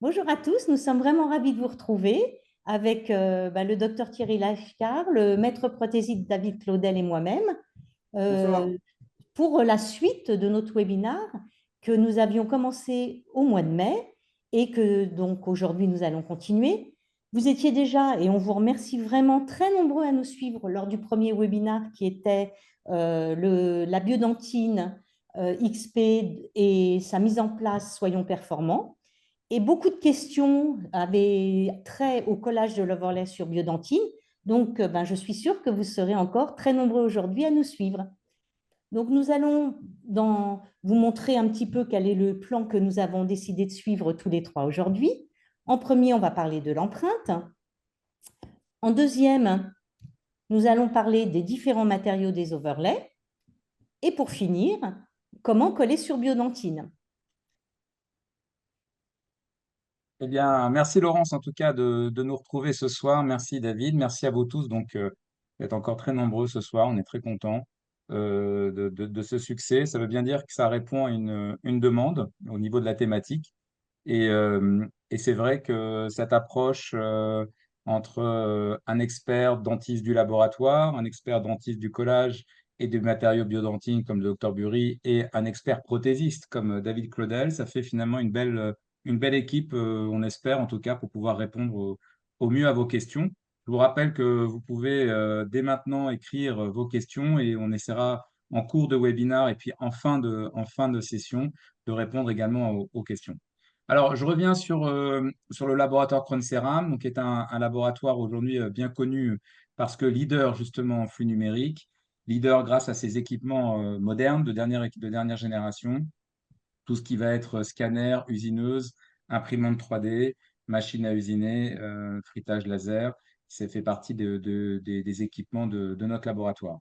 Bonjour à tous, nous sommes vraiment ravis de vous retrouver avec le docteur Thierry Lachkar, le maître prothésiste David Claudel et moi-même Bonsoir. euh, pour la suite de notre webinaire que nous avions commencé au mois de mai et que donc aujourd'hui nous allons continuer. Vous étiez déjà, et on vous remercie vraiment, très nombreux à nous suivre lors du premier webinaire qui était la biodentine XP et sa mise en place Soyons performants. Et beaucoup de questions avaient trait au collage de l'overlay sur Biodentine. Donc, je suis sûre que vous serez encore très nombreux aujourd'hui à nous suivre. Donc, nous allons vous montrer un petit peu quel est le plan que nous avons décidé de suivre tous les trois aujourd'hui. En premier, on va parler de l'empreinte. En deuxième, nous allons parler des différents matériaux des overlays. Et pour finir, comment coller sur Biodentine. Eh bien, merci Laurence en tout cas de nous retrouver ce soir. Merci David, merci à vous tous. Donc, d'être encore très nombreux ce soir. On est très contents de ce succès. Ça veut bien dire que ça répond à une demande au niveau de la thématique. Et c'est vrai que cette approche entre un expert dentiste du laboratoire, un expert dentiste du collage et des matériaux biodentines comme le docteur Bury et un expert prothésiste comme David Claudel, ça fait finalement une belle équipe, on espère en tout cas, pour pouvoir répondre au mieux à vos questions. Je vous rappelle que vous pouvez dès maintenant écrire vos questions et on essaiera en cours de webinaire et puis en fin de session de répondre également aux questions. Alors, je reviens sur le laboratoire Cronceram, donc qui est un laboratoire aujourd'hui bien connu parce que leader justement en flux numérique, leader grâce à ses équipements modernes de dernière génération, tout ce qui va être scanner, usineuse, imprimante 3D, machine à usiner, frittage laser, c'est fait partie des équipements de notre laboratoire.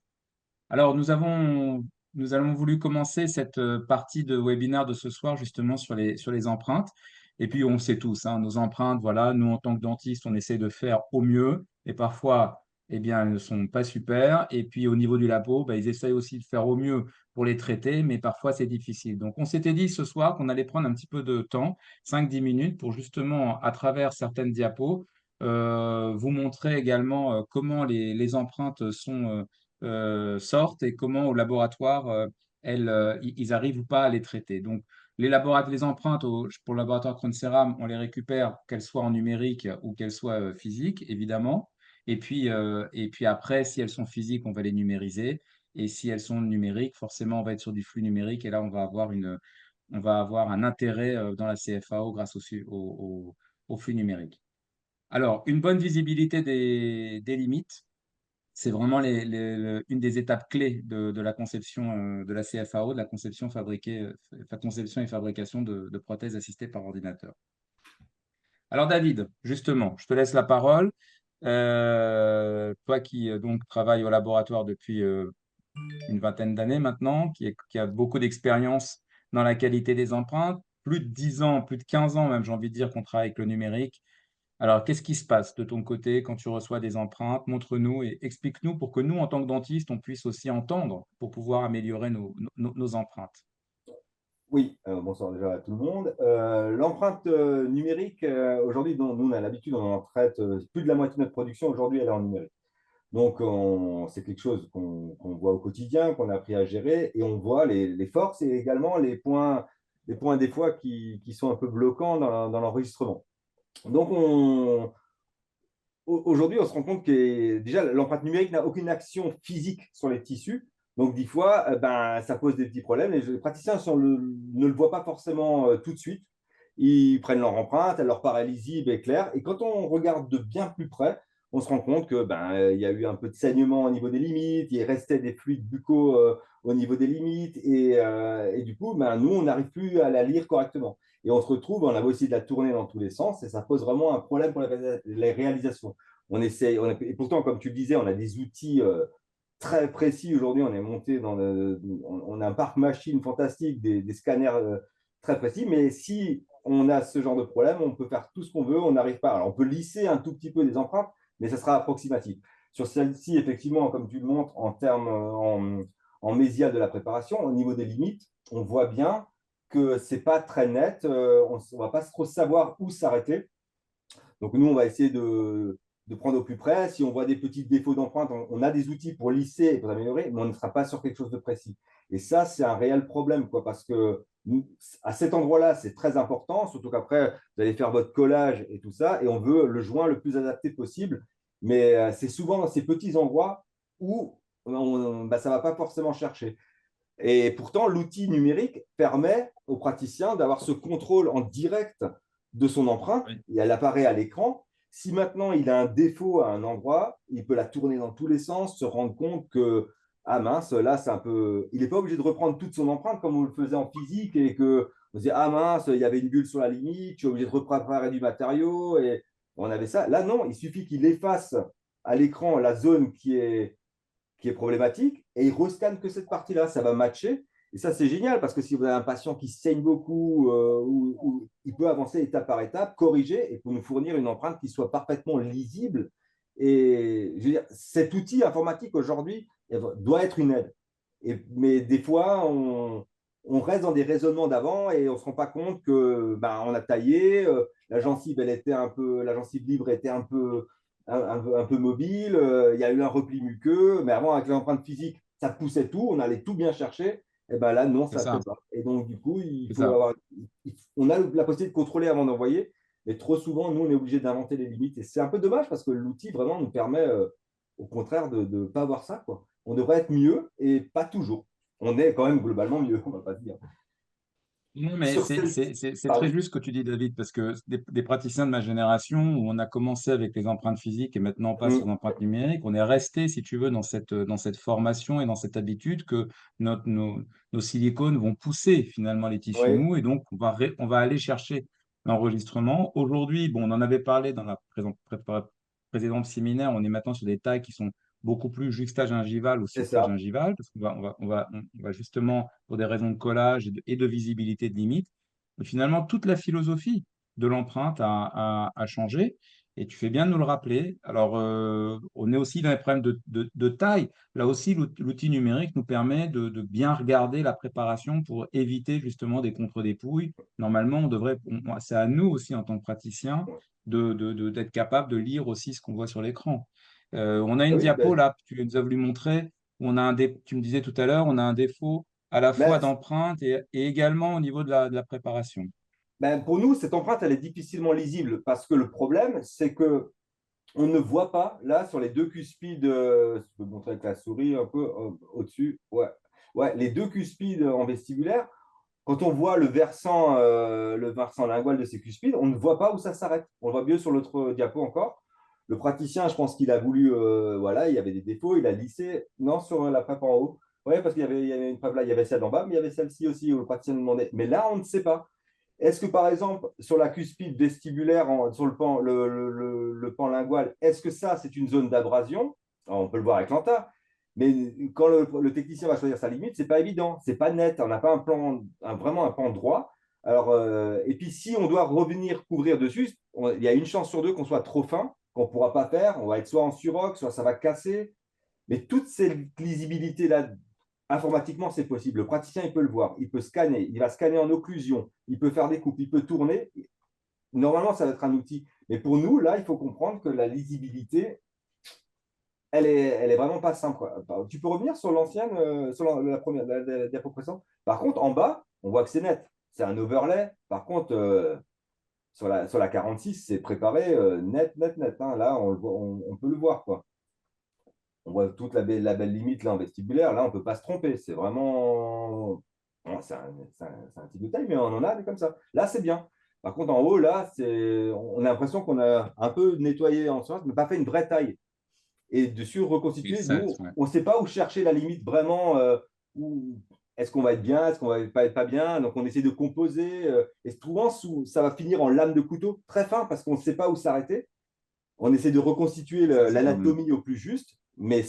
Alors, nous allons voulu commencer cette partie de webinaire de ce soir justement sur les empreintes. Et puis, on sait tous, hein, nos empreintes, voilà, nous en tant que dentistes, on essaie de faire au mieux. Et parfois, eh bien, elles ne sont pas super. Et puis, au niveau du labo, bah, ils essayent aussi de faire au mieux pour les traiter, mais parfois, c'est difficile. Donc, on s'était dit ce soir qu'on allait prendre un petit peu de temps, 5 10 minutes, pour justement, à travers certaines diapos, vous montrer également comment les empreintes sortent et comment au laboratoire, ils arrivent ou pas à les traiter. Donc, les empreintes pour le laboratoire Cronceram, on les récupère, qu'elles soient en numérique ou qu'elles soient physiques, évidemment. Et puis après, si elles sont physiques, on va les numériser. Et si elles sont numériques, forcément, on va être sur du flux numérique. Et là, on va avoir un intérêt dans la CFAO grâce au flux numérique. Alors, une bonne visibilité des limites. C'est vraiment une des étapes clés de la conception de la CFAO, de la conception et fabrication de prothèses assistées par ordinateur. Alors David, justement, je te laisse la parole. Toi qui donc travailles au laboratoire depuis une vingtaine d'années maintenant, qui a beaucoup d'expérience dans la qualité des empreintes, plus de 10 ans, plus de 15 ans même, j'ai envie de dire qu'on travaille avec le numérique. Alors, qu'est-ce qui se passe de ton côté quand tu reçois des empreintes? Montre-nous et explique-nous pour que nous, en tant que dentistes, on puisse aussi entendre pour pouvoir améliorer nos empreintes. Oui, bonsoir déjà à tout le monde. L'empreinte numérique, aujourd'hui, nous, on a l'habitude, on en traite plus de la moitié de notre production, aujourd'hui, elle est en numérique. Donc, c'est quelque chose qu'on voit au quotidien, qu'on a appris à gérer, et on voit les forces et également les points des fois qui sont un peu bloquants dans l'enregistrement. Donc, aujourd'hui, on se rend compte que déjà, l'empreinte numérique n'a aucune action physique sur les tissus. Donc, des fois, ça pose des petits problèmes. Les praticiens ne le voient pas forcément tout de suite. Ils prennent leur empreinte, elle leur paraît lisible et claire. Et quand on regarde de bien plus près, on se rend compte que il y a eu un peu de saignement au niveau des limites, il restait des fluides buccaux au niveau des limites. Et du coup, nous, on n'arrive plus à la lire correctement. Et on se retrouve, on a aussi de la tourner dans tous les sens et ça pose vraiment un problème pour les réalisations. Et pourtant, comme tu le disais, on a des outils très précis. Aujourd'hui, on est monté on a un parc machine fantastique, des scanners très précis. Mais si on a ce genre de problème, on peut faire tout ce qu'on veut, on n'arrive pas. Alors, on peut lisser un tout petit peu des empreintes, mais ça sera approximatif. Sur celle-ci, effectivement, comme tu le montres, en termes en mésia de la préparation, au niveau des limites, on voit bien que c'est pas très net, on ne va pas trop savoir où s'arrêter. Donc nous, on va essayer de prendre au plus près. Si on voit des petits défauts d'empreinte, on a des outils pour lisser et pour améliorer, mais on ne sera pas sur quelque chose de précis. Et ça, c'est un réel problème, quoi, parce que à cet endroit-là, c'est très important, surtout qu'après, vous allez faire votre collage et tout ça, et on veut le joint le plus adapté possible. Mais c'est souvent dans ces petits endroits où bah, ça ne va pas forcément chercher. Et pourtant, l'outil numérique permet au praticien d'avoir ce contrôle en direct de son empreinte. Oui, Et elle apparaît à l'écran. Si maintenant il a un défaut à un endroit, il peut la tourner dans tous les sens, se rendre compte que, ah mince, là, c'est un peu. Il n'est pas obligé de reprendre toute son empreinte comme on le faisait en physique et que on se dit, ah mince, il y avait une bulle sur la limite, je suis obligé de repréparer du matériau. Et on avait ça. Là, non, il suffit qu'il efface à l'écran la zone qui est problématique et il rescanne que cette partie-là, ça va matcher. Et ça, c'est génial parce que si vous avez un patient qui saigne beaucoup, il peut avancer étape par étape, corriger et pour nous fournir une empreinte qui soit parfaitement lisible. Et je veux dire, cet outil informatique aujourd'hui doit être une aide. Mais des fois, on reste dans des raisonnements d'avant et on ne se rend pas compte que ben, on a taillé, la gencive, la gencive libre était un peu mobile, il y a eu un repli muqueux, mais avant, avec l'empreinte physique, ça poussait tout, on allait tout bien chercher. Et ben là, non, c'est ça ne ça, fait pas. Et donc, du coup, c'est ça. on a la possibilité de contrôler avant d'envoyer, mais trop souvent, nous, on est obligé d'inventer les limites. Et c'est un peu dommage parce que l'outil vraiment nous permet, au contraire, de ne pas avoir ça, quoi. On devrait être mieux et pas toujours. On est quand même globalement mieux, on ne va pas se dire. Non, mais Sur celle c'est très Pardon. juste ce que tu dis, David, parce que des praticiens de ma génération, où on a commencé avec les empreintes physiques et maintenant on passe aux Mm. empreintes numériques, on est resté, si tu veux, dans cette formation et dans cette habitude que nos silicones vont pousser finalement les tissus Oui, mous et donc on va aller chercher l'enregistrement. Aujourd'hui, bon, on en avait parlé dans la précédente séminaire, on est maintenant sur des tailles qui sont beaucoup plus juxtagingivales ou c'est ça. supragingivales, parce on va justement, pour des raisons de collage et de visibilité de limite, mais finalement, toute la philosophie de l'empreinte a changé. Et tu fais bien de nous le rappeler. Alors, on est aussi dans les problèmes de taille. Là aussi, l'outil numérique nous permet de bien regarder la préparation pour éviter justement des contre-dépouilles. Normalement, c'est à nous aussi, en tant que praticiens, d'être capable de lire aussi ce qu'on voit sur l'écran. On a Ah une oui, diapo ben, là, tu nous as voulu montrer, où on a tu me disais tout à l'heure, on a un défaut à la fois ben, d'empreinte et également au niveau de la préparation. ben, pour nous, cette empreinte, elle est difficilement lisible parce que le problème, c'est que on ne voit pas, là, sur les deux cuspides, je peux montrer avec la souris un peu au-dessus, ouais. Ouais, les deux cuspides en vestibulaire, quand on voit le versant lingual de ces cuspides, on ne voit pas où ça s'arrête. On le voit mieux sur l'autre diapo encore. Le praticien, je pense qu'il a voulu, voilà, il y avait des défauts, il a lissé, non, sur la PrEP en haut. Oui, parce il y avait une PrEP là, il y avait celle en bas, mais il y avait celle-ci aussi où le praticien nous demandait. Mais là, on ne sait pas. Est-ce que, par exemple, sur la cuspide vestibulaire, sur le pan lingual, est-ce que ça, c'est une zone d'abrasion? Alors, on peut le voir avec l'anta, mais quand le technicien va choisir sa limite, c'est pas évident, c'est pas net, on n'a pas un plan, vraiment un pan droit. Alors, et puis, si on doit revenir couvrir dessus, il y a une chance sur deux qu'on soit trop fin, qu'on ne pourra pas faire, on va être soit en surroc, soit ça va casser. Mais toute cette lisibilité-là, informatiquement, c'est possible. Le praticien, il peut le voir, il peut scanner, il va scanner en occlusion, il peut faire des coupes, il peut tourner. Normalement, ça va être un outil. Mais pour nous, là, il faut comprendre que la lisibilité, elle est vraiment pas simple, quoi. Tu peux revenir sur l'ancienne, sur la première, la diapo précédente. Par contre, en bas, on voit que c'est net. C'est un overlay. Par contre, sur la 46, c'est préparé net, net, net, hein. Là, on peut le voir, quoi. On voit toute la belle limite là en vestibulaire. Là, on ne peut pas se tromper. C'est vraiment. Bon, c'est un type de taille, mais on en a des comme ça. Là, c'est bien. Par contre, en haut, là, on a l'impression qu'on a un peu nettoyé en surface, mais pas fait une vraie taille. Et dessus, Et reconstituer, ça, nous, ouais. on ne sait pas où chercher la limite vraiment. Où est-ce qu'on va être bien, est-ce qu'on va pas être pas bien. Donc, on essaie de composer. Et souvent, ça va finir en lame de couteau, très fin, parce qu'on ne sait pas où s'arrêter. On essaie de reconstituer Ça, c'est quand même l'anatomie au plus juste, mais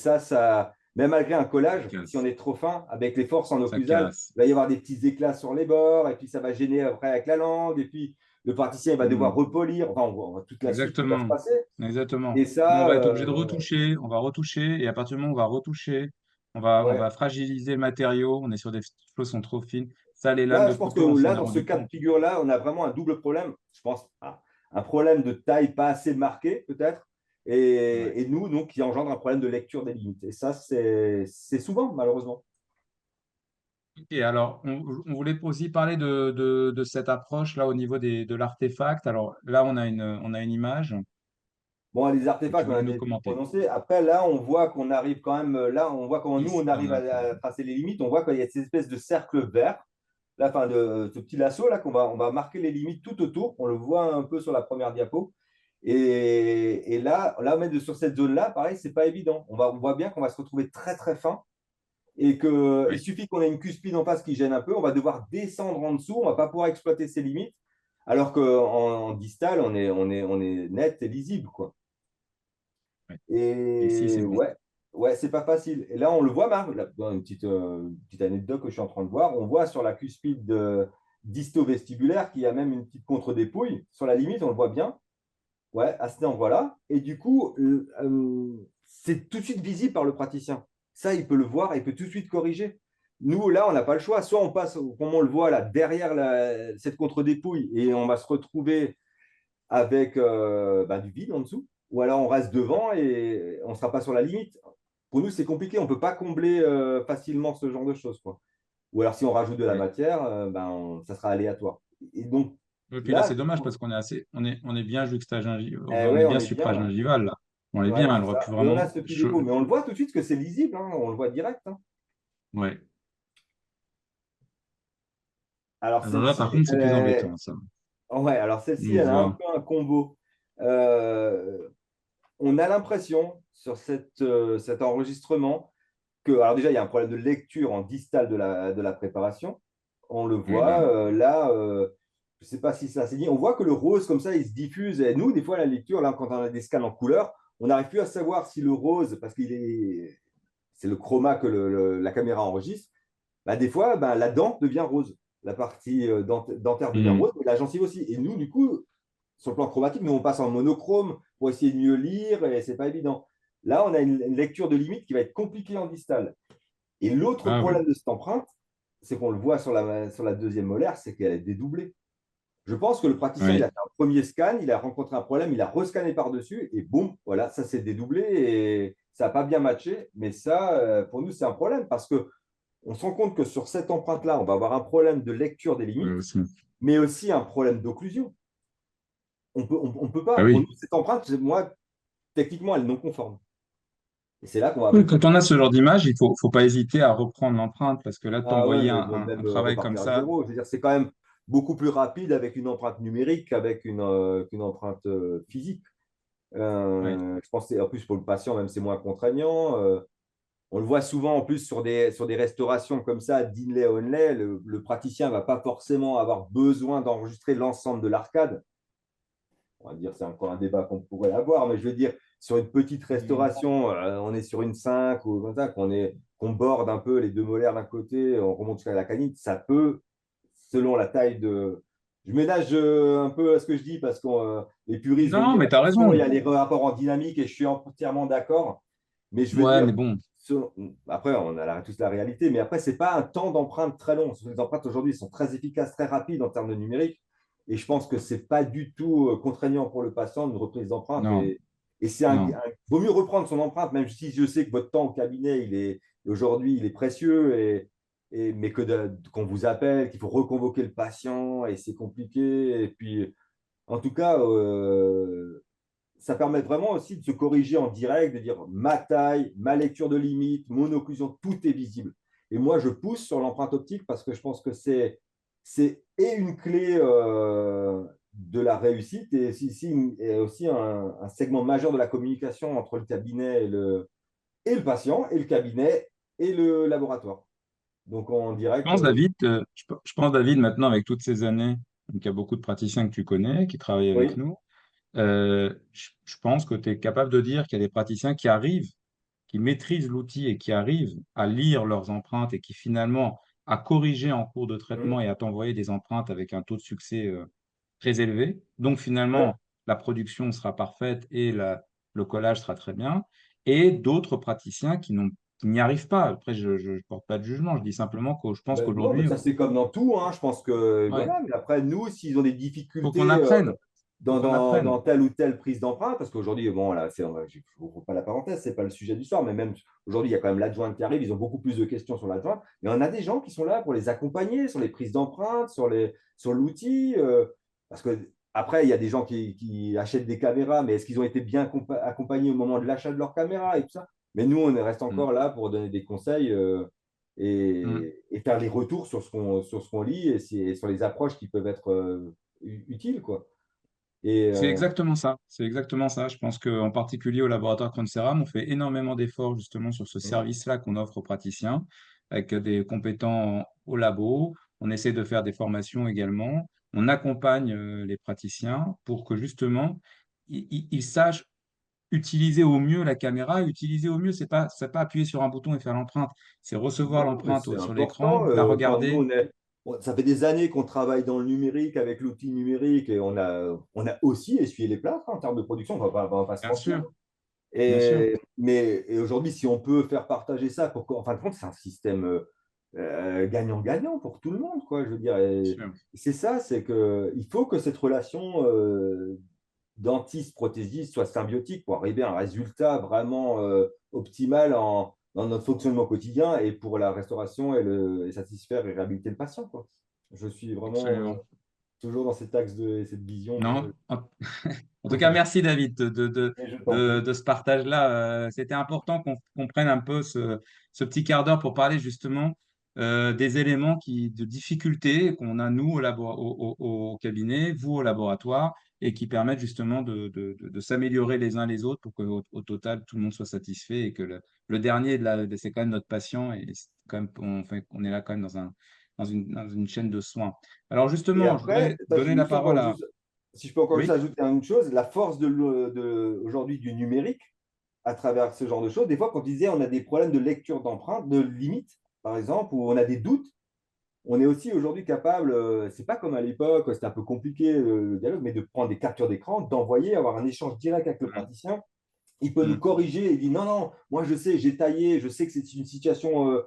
même malgré un ça collage, si on casse. est trop fin, avec les forces en Ça occlusal, casse. il va y avoir des petits éclats sur les bords, et puis ça va gêner après avec la langue, et puis le praticien il va devoir Hmm. repolir, enfin, on voit toute la suite qui va se Exactement. passer. Exactement. Et Nous, on ça, va être obligé de retoucher, on va retoucher, et à partir du moment où on va retoucher, on ouais, va fragiliser le matériau, on est sur des choses qui sont trop fines. Ça, les lames Là, de je pense couteau, on que s'en là, est dans ce rendu cas de compte. figure-là, on a vraiment un double problème. Je pense un problème de taille pas assez marqué, peut-être, Ouais. et nous, donc, qui engendre un problème de lecture des limites. Et ça, c'est souvent, malheureusement. Et alors, on voulait aussi parler de cette approche-là au niveau de l'artefact. Alors là, on a une image Bon, les que tu artefacts, on voulais a nous bien commenter. prononcé. Après, là, on voit qu'on arrive quand même, là, on voit comment nous, Ici, on on arrive a un peu. à tracer les limites. On voit qu'il y a cette espèce de cercle vert, là, enfin, de ce petit lasso, là, on va marquer les limites tout autour. On le voit un peu sur la première diapo. Et là, même sur cette zone-là, pareil, c'est pas évident. On voit bien qu'on va se retrouver très, très fin et qu'il Oui. suffit qu'on ait une cuspide en face qui gêne un peu. On va devoir descendre en dessous. On va pas pouvoir exploiter ses limites. Alors qu'en distal, on est net et lisible, quoi. Oui. Ici, c'est Et bon. ouais, c'est pas facile. Et là, on le voit, Marc, dans petite anecdote que je suis en train de voir, on voit sur la cuspide disto-vestibulaire qu'il y a même une petite contre-dépouille. Sur la limite, on le voit bien. Ouais, à cet endroit-là. Et du coup, c'est tout de suite visible par le praticien. Ça, il peut le voir, il peut tout de suite corriger. Nous, là, on n'a pas le choix. Soit on passe, comme on le voit là, derrière cette contre-dépouille et on va se retrouver avec du vide en dessous, ou alors on reste devant et on ne sera pas sur la limite. Pour nous, c'est compliqué, on ne peut pas combler facilement ce genre de choses, quoi. Ou alors si on rajoute de la Oui. matière, ça sera aléatoire. Et donc Et puis là, là, c'est dommage parce qu'on est assez, on est bien juxtagingival, on est ouais, on bien est bien là. supragingival là. On est bien, Ouais, elle c'est aurait pu ça. Et on vraiment. a ce petit dépôt, mais on le voit tout de suite que c'est lisible, hein, on le voit direct, hein. Ouais. Alors Alors là, par celle-ci, contre, c'est plus embêtant, ça. ouais, alors celle-ci, On elle a un voit. peu un combo. Euh, on a l'impression sur cet enregistrement alors déjà, il y a un problème de lecture en distal de la préparation. On le Oui, voit là. là, je ne sais pas si ça s'est dit. On voit que le rose, comme ça, il se diffuse. Et nous, des fois, à la lecture, là, quand on a des scans en couleur, on n'arrive plus à savoir si le rose, parce c'est le chroma que la caméra enregistre, bah, des fois, bah, la dent devient rose. La partie dentaire devient Hmm. rose, et la gencive aussi. Et nous, du coup, sur le plan chromatique, nous, on passe en monochrome pour essayer de mieux lire, et c'est pas évident. Là, on a une lecture de limite qui va être compliquée en distal. Et l'autre Ah problème oui. de cette empreinte, c'est qu'on le voit sur la deuxième molaire, c'est qu'elle est dédoublée. Je pense que le praticien, il a Oui. fait un premier scan, il a rencontré un problème, il a rescanné par-dessus, et boum, voilà, ça s'est dédoublé et ça n'a pas bien matché. Mais ça, pour nous, c'est un problème parce que on se rend compte que sur cette empreinte-là, on va avoir un problème de lecture des Oui limites, aussi. mais aussi un problème d'occlusion. On peut Ah pas. Pour nous, oui. cette empreinte, moi, techniquement, elle est non conforme. Et c'est là qu'on va Oui, appeler le quand on a praticien. ce genre d'image, faut pas hésiter à reprendre l'empreinte parce que là, Ah ouais, t'envoyer mais un même travail comme repartir à ça. zéro. Je veux dire, c'est quand même beaucoup plus rapide avec une empreinte numérique qu'avec qu'une empreinte physique. Oui. Je pense que en plus pour le patient, même c'est moins contraignant. On le voit souvent en plus sur des restaurations comme ça, d'inlay à onlay, le praticien ne va pas forcément avoir besoin d'enregistrer l'ensemble de l'arcade. On va dire, c'est encore un débat qu'on pourrait avoir, mais je veux dire, sur une petite Hmm. restauration, on est sur une 5 ou comme ça, qu'on borde un peu les deux molaires d'un côté, on remonte jusqu'à la canine, ça peut, selon la taille de. Je ménage un peu à ce que je dis parce que les puristes vont me Non, dire mais t'as attention, il y raison. a les rapports en dynamique et je suis entièrement d'accord. Mais je veux Ouais, dire, mais bon. après, on a tous la réalité, mais après, ce n'est pas un temps d'empreinte très long. Les empreintes aujourd'hui sont très efficaces, très rapides en termes de numérique. Et je pense que ce n'est pas du tout contraignant pour le patient une reprise d'empreinte. Non, Et non. vaut mieux reprendre son empreinte, même si je sais que votre temps au cabinet, aujourd'hui, il est précieux, mais qu'on vous appelle, qu'il faut reconvoquer le patient, et c'est compliqué. Et puis, en tout cas, ça permet vraiment aussi de se corriger en direct, de dire ma taille, ma lecture de limite, mon occlusion, tout est visible. Et moi, je pousse sur l'empreinte optique parce que je pense que c'est une clé de la réussite et aussi un segment majeur de la communication entre le cabinet et le patient, et le cabinet et le laboratoire. Donc en Je direct, pense, David, je pense, David, maintenant, avec toutes ces années, donc il y a beaucoup de praticiens que tu connais, qui travaillent avec oui, nous. Je pense que tu es capable de dire qu'il y a des praticiens qui arrivent, qui maîtrisent l'outil et qui arrivent à lire leurs empreintes et qui finalement à corriger en cours de traitement mmh, et à t'envoyer des empreintes avec un taux de succès très élevé. Donc ouais, finalement, la production sera parfaite et le collage sera très bien. Et d'autres praticiens qui n'ont n'y arrivent pas. Après, je ne porte pas de jugement, je dis simplement que je pense Ben non, mais qu'aujourd'hui, ça c'est comme dans tout, hein. Je pense que ouais, voilà, mais après, nous, s'ils ont des faut qu'on difficultés apprenne, faut qu'on apprenne. dans telle ou telle prise d'empreinte, parce qu'aujourd'hui, bon, là, je ne ouvre pas la parenthèse, c'est pas le sujet du soir, mais même aujourd'hui, il y a quand même l'adjointe qui arrive, ils ont beaucoup plus de questions sur l'adjointe, mais on a des gens qui sont là pour les accompagner sur les prises d'empreinte, sur l'outil, parce que après, il y a des gens qui achètent des caméras, mais est-ce qu'ils ont été bien accompagnés au moment de l'achat de leur caméra et tout ça? Mais nous, on reste Mm. encore là pour donner des conseils. Mm. Et faire les retours sur ce qu'on lit et sur les approches qui peuvent être utiles, quoi. Et C'est exactement ça. C'est exactement ça. Je pense qu'en particulier au laboratoire Cronseram, on fait énormément d'efforts justement sur ce service-là qu'on offre aux praticiens, avec des compétents au labo. On essaie de faire des formations également. On accompagne les praticiens pour que justement ils sachent utiliser au mieux la caméra. Utiliser au mieux, c'est pas appuyer sur un bouton et faire l'empreinte. C'est recevoir non, mais l'empreinte c'est sur l'écran, important. la Quand nous, regarder. ça fait des années qu'on travaille dans le numérique avec l'outil numérique et on a aussi essuyé les plâtres, hein, en termes de production, on va pas se Bien mentir. sûr, bien sûr, Et aujourd'hui, si on peut faire partager ça, en fin de compte, c'est un système gagnant-gagnant pour tout le monde, quoi. Je veux dire, bien et sûr. c'est ça, c'est que il faut que cette relation dentiste-prothésiste soit symbiotique pour arriver à un résultat vraiment optimal dans notre fonctionnement quotidien et pour la restauration et satisfaire et réhabiliter le patient, quoi. Je suis vraiment Absolument. toujours dans cet axe de cette vision. Non? En tout cas, merci David Et je t'en prie. de ce partage-là. C'était important qu'on prenne un peu ce petit quart d'heure pour parler justement des éléments de difficulté qu'on a nous au cabinet, vous au laboratoire, et qui permettent justement de s'améliorer les uns les autres pour qu'au au total, tout le monde soit satisfait et que le dernier, c'est quand même notre patient et c'est quand même, on est là quand même dans une chaîne de soins. Alors Et justement, je après, voudrais donner la parole à... si je peux encore juste Oui? ajouter une chose, la force aujourd'hui du numérique à travers ce genre de choses, des fois, quand on disait on a des problèmes de lecture d'empreintes, de limites, par exemple, ou on a des doutes, on est aussi aujourd'hui capable, c'est pas comme à l'époque, c'était un peu compliqué le dialogue, mais de prendre des captures d'écran, d'envoyer, avoir un échange direct avec le Mm, praticien. Il peut nous mm, corriger et dire non, non, moi je sais, j'ai taillé, je sais que c'est une situation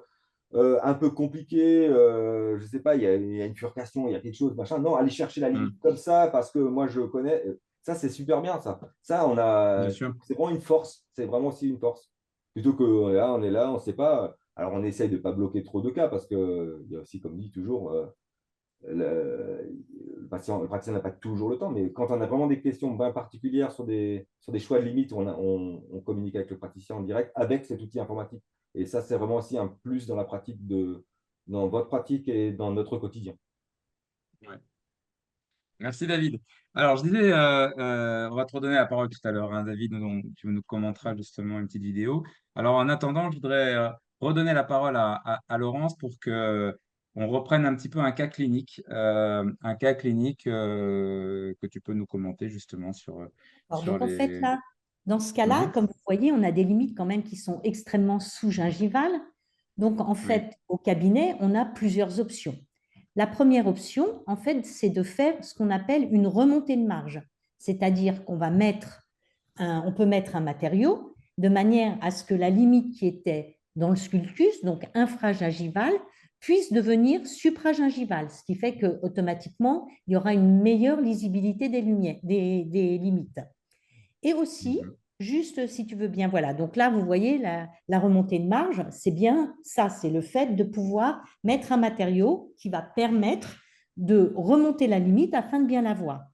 un peu compliquée, je sais pas, il y a une furcation, il y a quelque chose, machin. Non, aller chercher la limite mm, comme ça parce que moi je connais, ça c'est super bien ça. Ça, bien sûr. c'est vraiment une force, c'est vraiment aussi une force. Plutôt que on est là, on ne sait pas. Alors on essaye de ne pas bloquer trop de cas parce que il y a aussi, comme dit toujours, le praticien n'a pas toujours le temps, mais quand on a vraiment des questions bien particulières sur des choix de limites, on communique avec le praticien en direct avec cet outil informatique. Et ça, c'est vraiment aussi un plus dans dans votre pratique et dans notre quotidien. Ouais. Merci David. Alors je disais, on va te redonner la parole tout à l'heure, hein, David, tu nous commenteras justement une petite vidéo. Alors en attendant, je voudrais redonner la parole à Laurence pour que on reprenne un petit peu un cas clinique que tu peux nous commenter justement Alors, sur donc, en fait, les... là, dans ce cas-là, Mhm. comme vous voyez, on a des limites quand même qui sont extrêmement sous-gingivales. Donc, en Oui. fait, au cabinet, on a plusieurs options. La première option, en fait, c'est de faire ce qu'on appelle une remontée de marge. C'est-à-dire qu'on va on peut mettre un matériau de manière à ce que la limite qui était dans le sculptus, donc infragingivale, puisse devenir supragingivale, ce qui fait qu'automatiquement, il y aura une meilleure lisibilité des lumières, des limites. Et aussi, Mhm. juste si tu veux bien, voilà, donc là, vous voyez la remontée de marge, c'est bien ça, c'est le fait de pouvoir mettre un matériau qui va permettre de remonter la limite afin de bien la voir.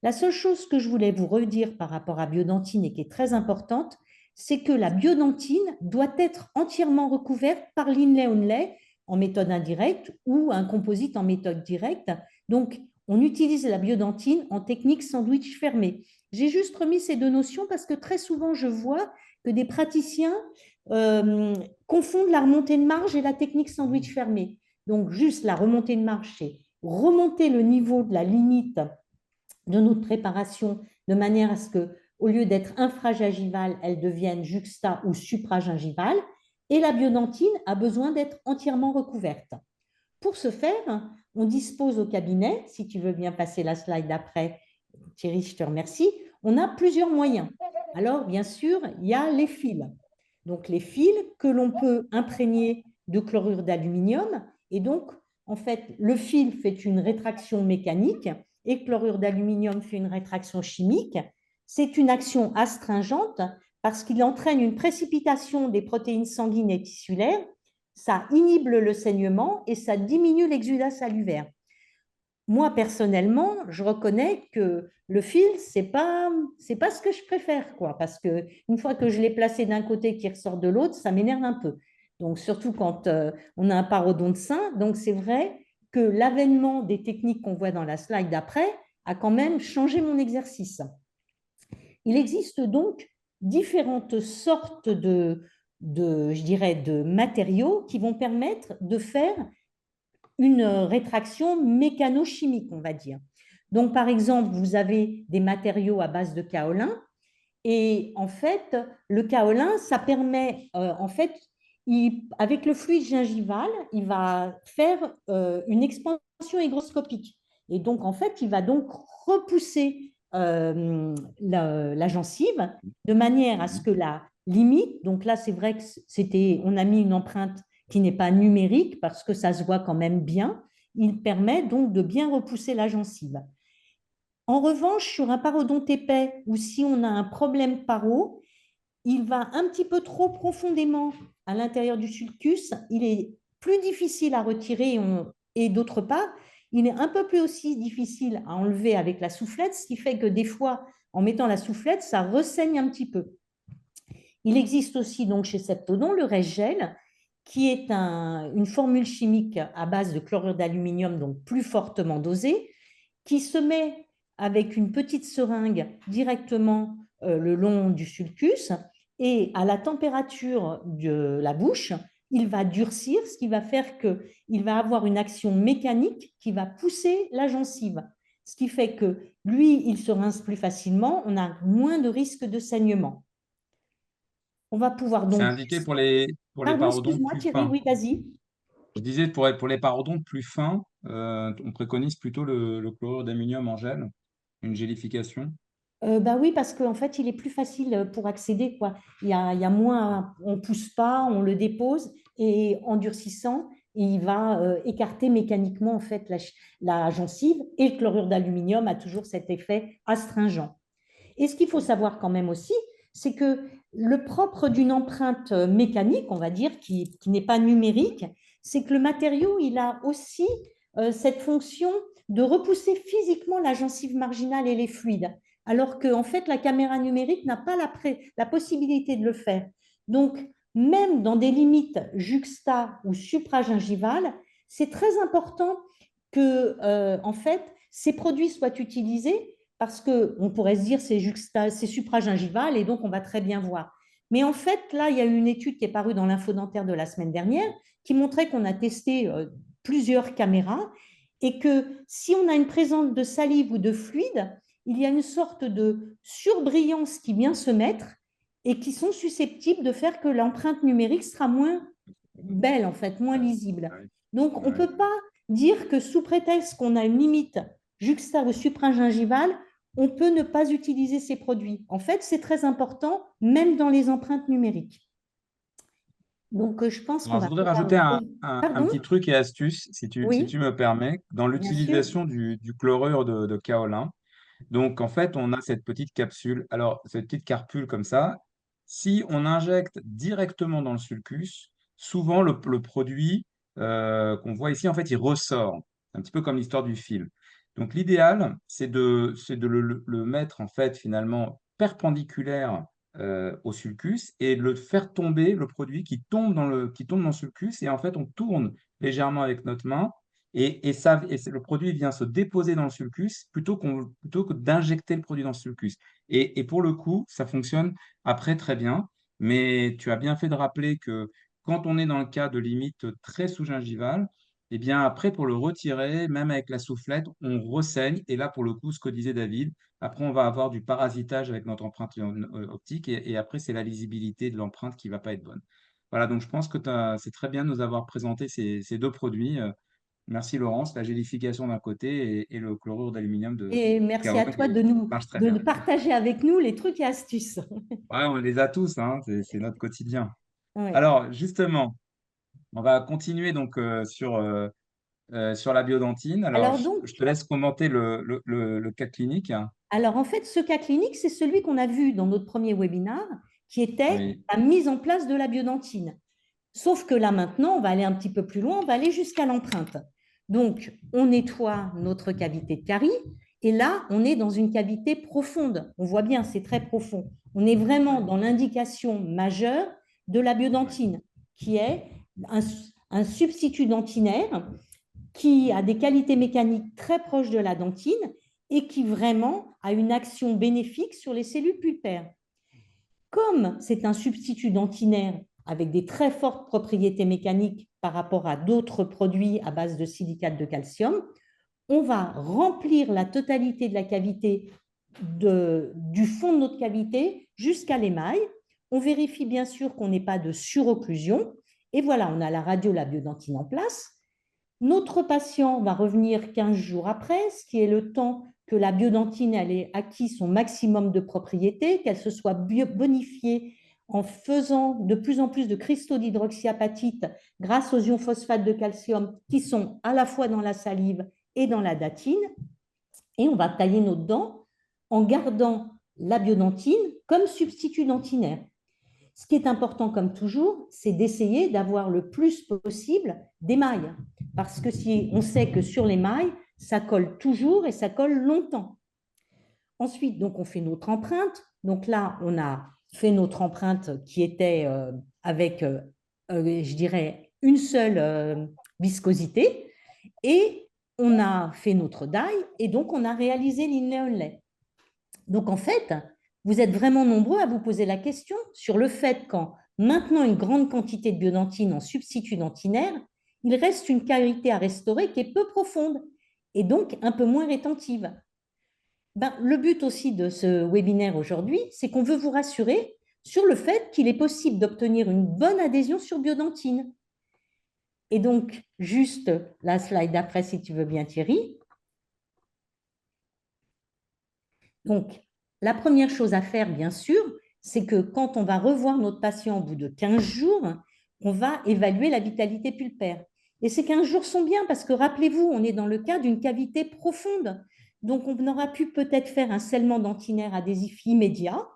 La seule chose que je voulais vous redire par rapport à biodentine et qui est très importante, c'est que la biodentine doit être entièrement recouverte par l'inlay-onlay en méthode indirecte ou un composite en méthode directe. Donc, on utilise la biodentine en technique sandwich fermé. J'ai juste remis ces deux notions parce que très souvent, je vois que des praticiens confondent la remontée de marge et la technique sandwich fermé. Donc, juste la remontée de marge, c'est remonter le niveau de la limite de notre préparation de manière à ce que, au lieu d'être infragingivale, elle devienne juxta ou supragingivale. Et la biodentine a besoin d'être entièrement recouverte. Pour ce faire, on dispose au cabinet, si tu veux bien passer la slide d'après, Thierry, je te remercie, on a plusieurs moyens. Alors, bien sûr, il y a les fils. donc les fils que l'on peut imprégner de chlorure d'aluminium. Et donc, en fait, le fil fait une rétraction mécanique et le chlorure d'aluminium fait une rétraction chimique. C'est une action astringente parce qu'il entraîne une précipitation des protéines sanguines et tissulaires, ça inhibe le saignement et ça diminue l'exudat salivaire. Moi, personnellement, je reconnais que le fil, c'est pas ce que je préfère, quoi, parce que une fois que je l'ai placé d'un côté qui ressort de l'autre, ça m'énerve un peu. Donc, surtout quand on a un parodonte sain. Donc, c'est vrai que l'avènement des techniques qu'on voit dans la slide d'après a quand même changé mon exercice. Il existe donc différentes sortes je dirais, de matériaux qui vont permettre de faire une rétraction mécano-chimique, on va dire. Donc, par exemple, vous avez des matériaux à base de kaolin. Et en fait, le kaolin, ça permet, en fait, avec le fluide gingival, il va faire une expansion hygroscopique. Et donc, en fait, il va donc repousser la gencive de manière à ce que la limite, donc là, c'est vrai que on a mis une empreinte qui n'est pas numérique parce que ça se voit quand même bien. Il permet donc de bien repousser la gencive. En revanche, sur un parodonte épais ou si on a un problème paro, il va un petit peu trop profondément à l'intérieur du sulcus. Il est plus difficile à retirer et d'autre part, il est un peu plus aussi difficile à enlever avec la soufflette, ce qui fait que des fois, en mettant la soufflette, ça ressaigne un petit peu. Il existe aussi donc chez Septodon le rest-gel, qui est une formule chimique à base de chlorure d'aluminium, donc plus fortement dosée, qui se met avec une petite seringue directement le long du sulcus et à la température de la bouche, il va durcir, ce qui va faire qu'il va avoir une action mécanique qui va pousser la gencive. Ce qui fait que lui, il se rince plus facilement, on a moins de risque de saignement. On va pouvoir C'est donc… indiqué pour les Pardon, parodontes excuse-moi plus Thierry, fins. oui, vas-y. Je disais, pour les parodontes plus fins, on préconise plutôt le chlorure d'ammunium en gel, une gélification. Bah oui, parce qu'en fait, il est plus facile pour accéder, quoi. Il y a moins, on pousse pas, on le dépose et en durcissant, il va écarter mécaniquement en fait la gencive et le chlorure d'aluminium a toujours cet effet astringent. Et ce qu'il faut savoir quand même aussi, c'est que le propre d'une empreinte mécanique, on va dire, qui n'est pas numérique, c'est que le matériau, il a aussi cette fonction de repousser physiquement la gencive marginale et les fluides, alors qu'en fait, la caméra numérique n'a pas la possibilité de le faire. Donc, même dans des limites juxta ou supragingivales, c'est très important que, en fait, ces produits soient utilisés parce qu'on pourrait se dire c'est supragingival et donc on va très bien voir. Mais en fait, là, il y a eu une étude qui est parue dans l'infodentaire de la semaine dernière qui montrait qu'on a testé plusieurs caméras et que si on a une présence de salive ou de fluide, il y a une sorte de surbrillance qui vient se mettre et qui sont susceptibles de faire que l'empreinte numérique sera moins belle, en fait, moins lisible. Ouais, Donc, on ne ouais. peut pas dire que sous prétexte qu'on a une limite juxta ou supragingivale, on peut ne pas utiliser ces produits. En fait, c'est très important, même dans les empreintes numériques. Donc, je pense qu'on Alors, je va voudrais pouvoir… rajouter un Pardon? petit truc et astuce, si Oui, tu me permets, dans bien sûr. l'utilisation du chlorure de kaolin. Donc, en fait, on a cette petite capsule. Alors, cette petite carpule comme ça, si on injecte directement dans le sulcus, souvent le produit qu'on voit ici, en fait, il ressort. Un petit peu comme l'histoire du fil. Donc, l'idéal, c'est de le mettre, en fait, finalement, perpendiculaire au sulcus et de le faire tomber, le produit qui tombe dans le sulcus. Et en fait, on tourne légèrement avec notre main le produit vient se déposer dans le sulcus plutôt que d'injecter le produit dans le sulcus. Et pour le coup, ça fonctionne après très bien. Mais tu as bien fait de rappeler que quand on est dans le cas de limite très sous-gingivale, eh bien après, pour le retirer, même avec la soufflette, on ressaigne. Et là, pour le coup, ce que disait David, après, on va avoir du parasitage avec notre empreinte optique. Et après, c'est la lisibilité de l'empreinte qui ne va pas être bonne. Voilà, donc je pense que c'est très bien de nous avoir présenté ces deux produits. Merci Laurence. La gélification d'un côté et le chlorure d'aluminium de Et merci à carbone toi qui de marche très de bien. partager avec nous les trucs et astuces. Ouais, on les a tous, hein, c'est notre quotidien. Ouais. Alors, justement, on va continuer donc sur la biodentine. Alors, Alors donc, je te laisse commenter le cas clinique. Alors, en fait, ce cas clinique, c'est celui qu'on a vu dans notre premier webinaire, qui était Oui, la mise en place de la biodentine. Sauf que là, maintenant, on va aller un petit peu plus loin, on va aller jusqu'à l'empreinte. Donc, on nettoie notre cavité de carie, et là, on est dans une cavité profonde. On voit bien, c'est très profond. On est vraiment dans l'indication majeure de la biodentine, qui est un substitut dentinaire qui a des qualités mécaniques très proches de la dentine et qui vraiment a une action bénéfique sur les cellules pulpaires. Comme c'est un substitut dentinaire avec des très fortes propriétés mécaniques par rapport à d'autres produits à base de silicate de calcium, on va remplir la totalité de la cavité du fond de notre cavité jusqu'à l'émail. On vérifie bien sûr qu'on n'ait pas de surocclusion. Et voilà, on a la radiolabiodentine en place. Notre patient va revenir 15 jours après, ce qui est le temps que la biodentine ait acquis son maximum de propriétés, qu'elle se soit bonifiée en faisant de plus en plus de cristaux d'hydroxyapatite grâce aux ions phosphate de calcium qui sont à la fois dans la salive et dans la datine. Et on va tailler nos dents en gardant la biodentine comme substitut dentinaire. Ce qui est important, comme toujours, c'est d'essayer d'avoir le plus possible d'émail. Parce que si on sait que sur l'émail, ça colle toujours et ça colle longtemps. Ensuite, donc, on fait notre empreinte. Donc là, on a fait notre empreinte qui était avec, je dirais, une seule viscosité. Et on a fait notre die et donc on a réalisé l'inlay-onlay. Donc, en fait, vous êtes vraiment nombreux à vous poser la question sur le fait qu'en maintenant une grande quantité de biodentine en substitut dentinaire, il reste une cavité à restaurer qui est peu profonde et donc un peu moins rétentive. Le but aussi de ce webinaire aujourd'hui, c'est qu'on veut vous rassurer sur le fait qu'il est possible d'obtenir une bonne adhésion sur biodentine. Et donc, juste la slide d'après, si tu veux bien, Thierry. Donc, la première chose à faire, bien sûr, c'est que quand on va revoir notre patient au bout de 15 jours, on va évaluer la vitalité pulpaire. Et ces 15 jours sont bien parce que, rappelez-vous, on est dans le cas d'une cavité profonde. Donc, on aura pu peut-être faire un scellement dentinaire adhésif immédiat,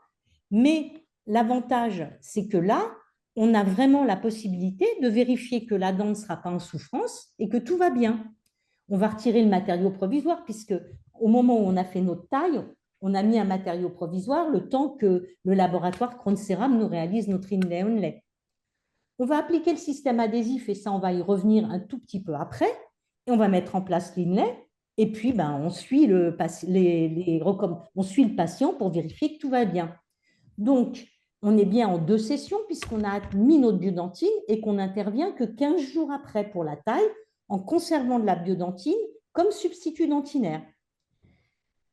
mais l'avantage, c'est que là, on a vraiment la possibilité de vérifier que la dent ne sera pas en souffrance et que tout va bien. On va retirer le matériau provisoire puisque au moment où on a fait notre taille, on a mis un matériau provisoire le temps que le laboratoire Cronceram nous réalise notre inlay-onlay. On va appliquer le système adhésif et ça, on va y revenir un tout petit peu après. Et on va mettre en place l'inlay. Et puis, on suit le patient pour vérifier que tout va bien. Donc, on est bien en 2 sessions puisqu'on a mis notre biodentine et qu'on n'intervient que 15 jours après pour la taille en conservant de la biodentine comme substitut dentinaire.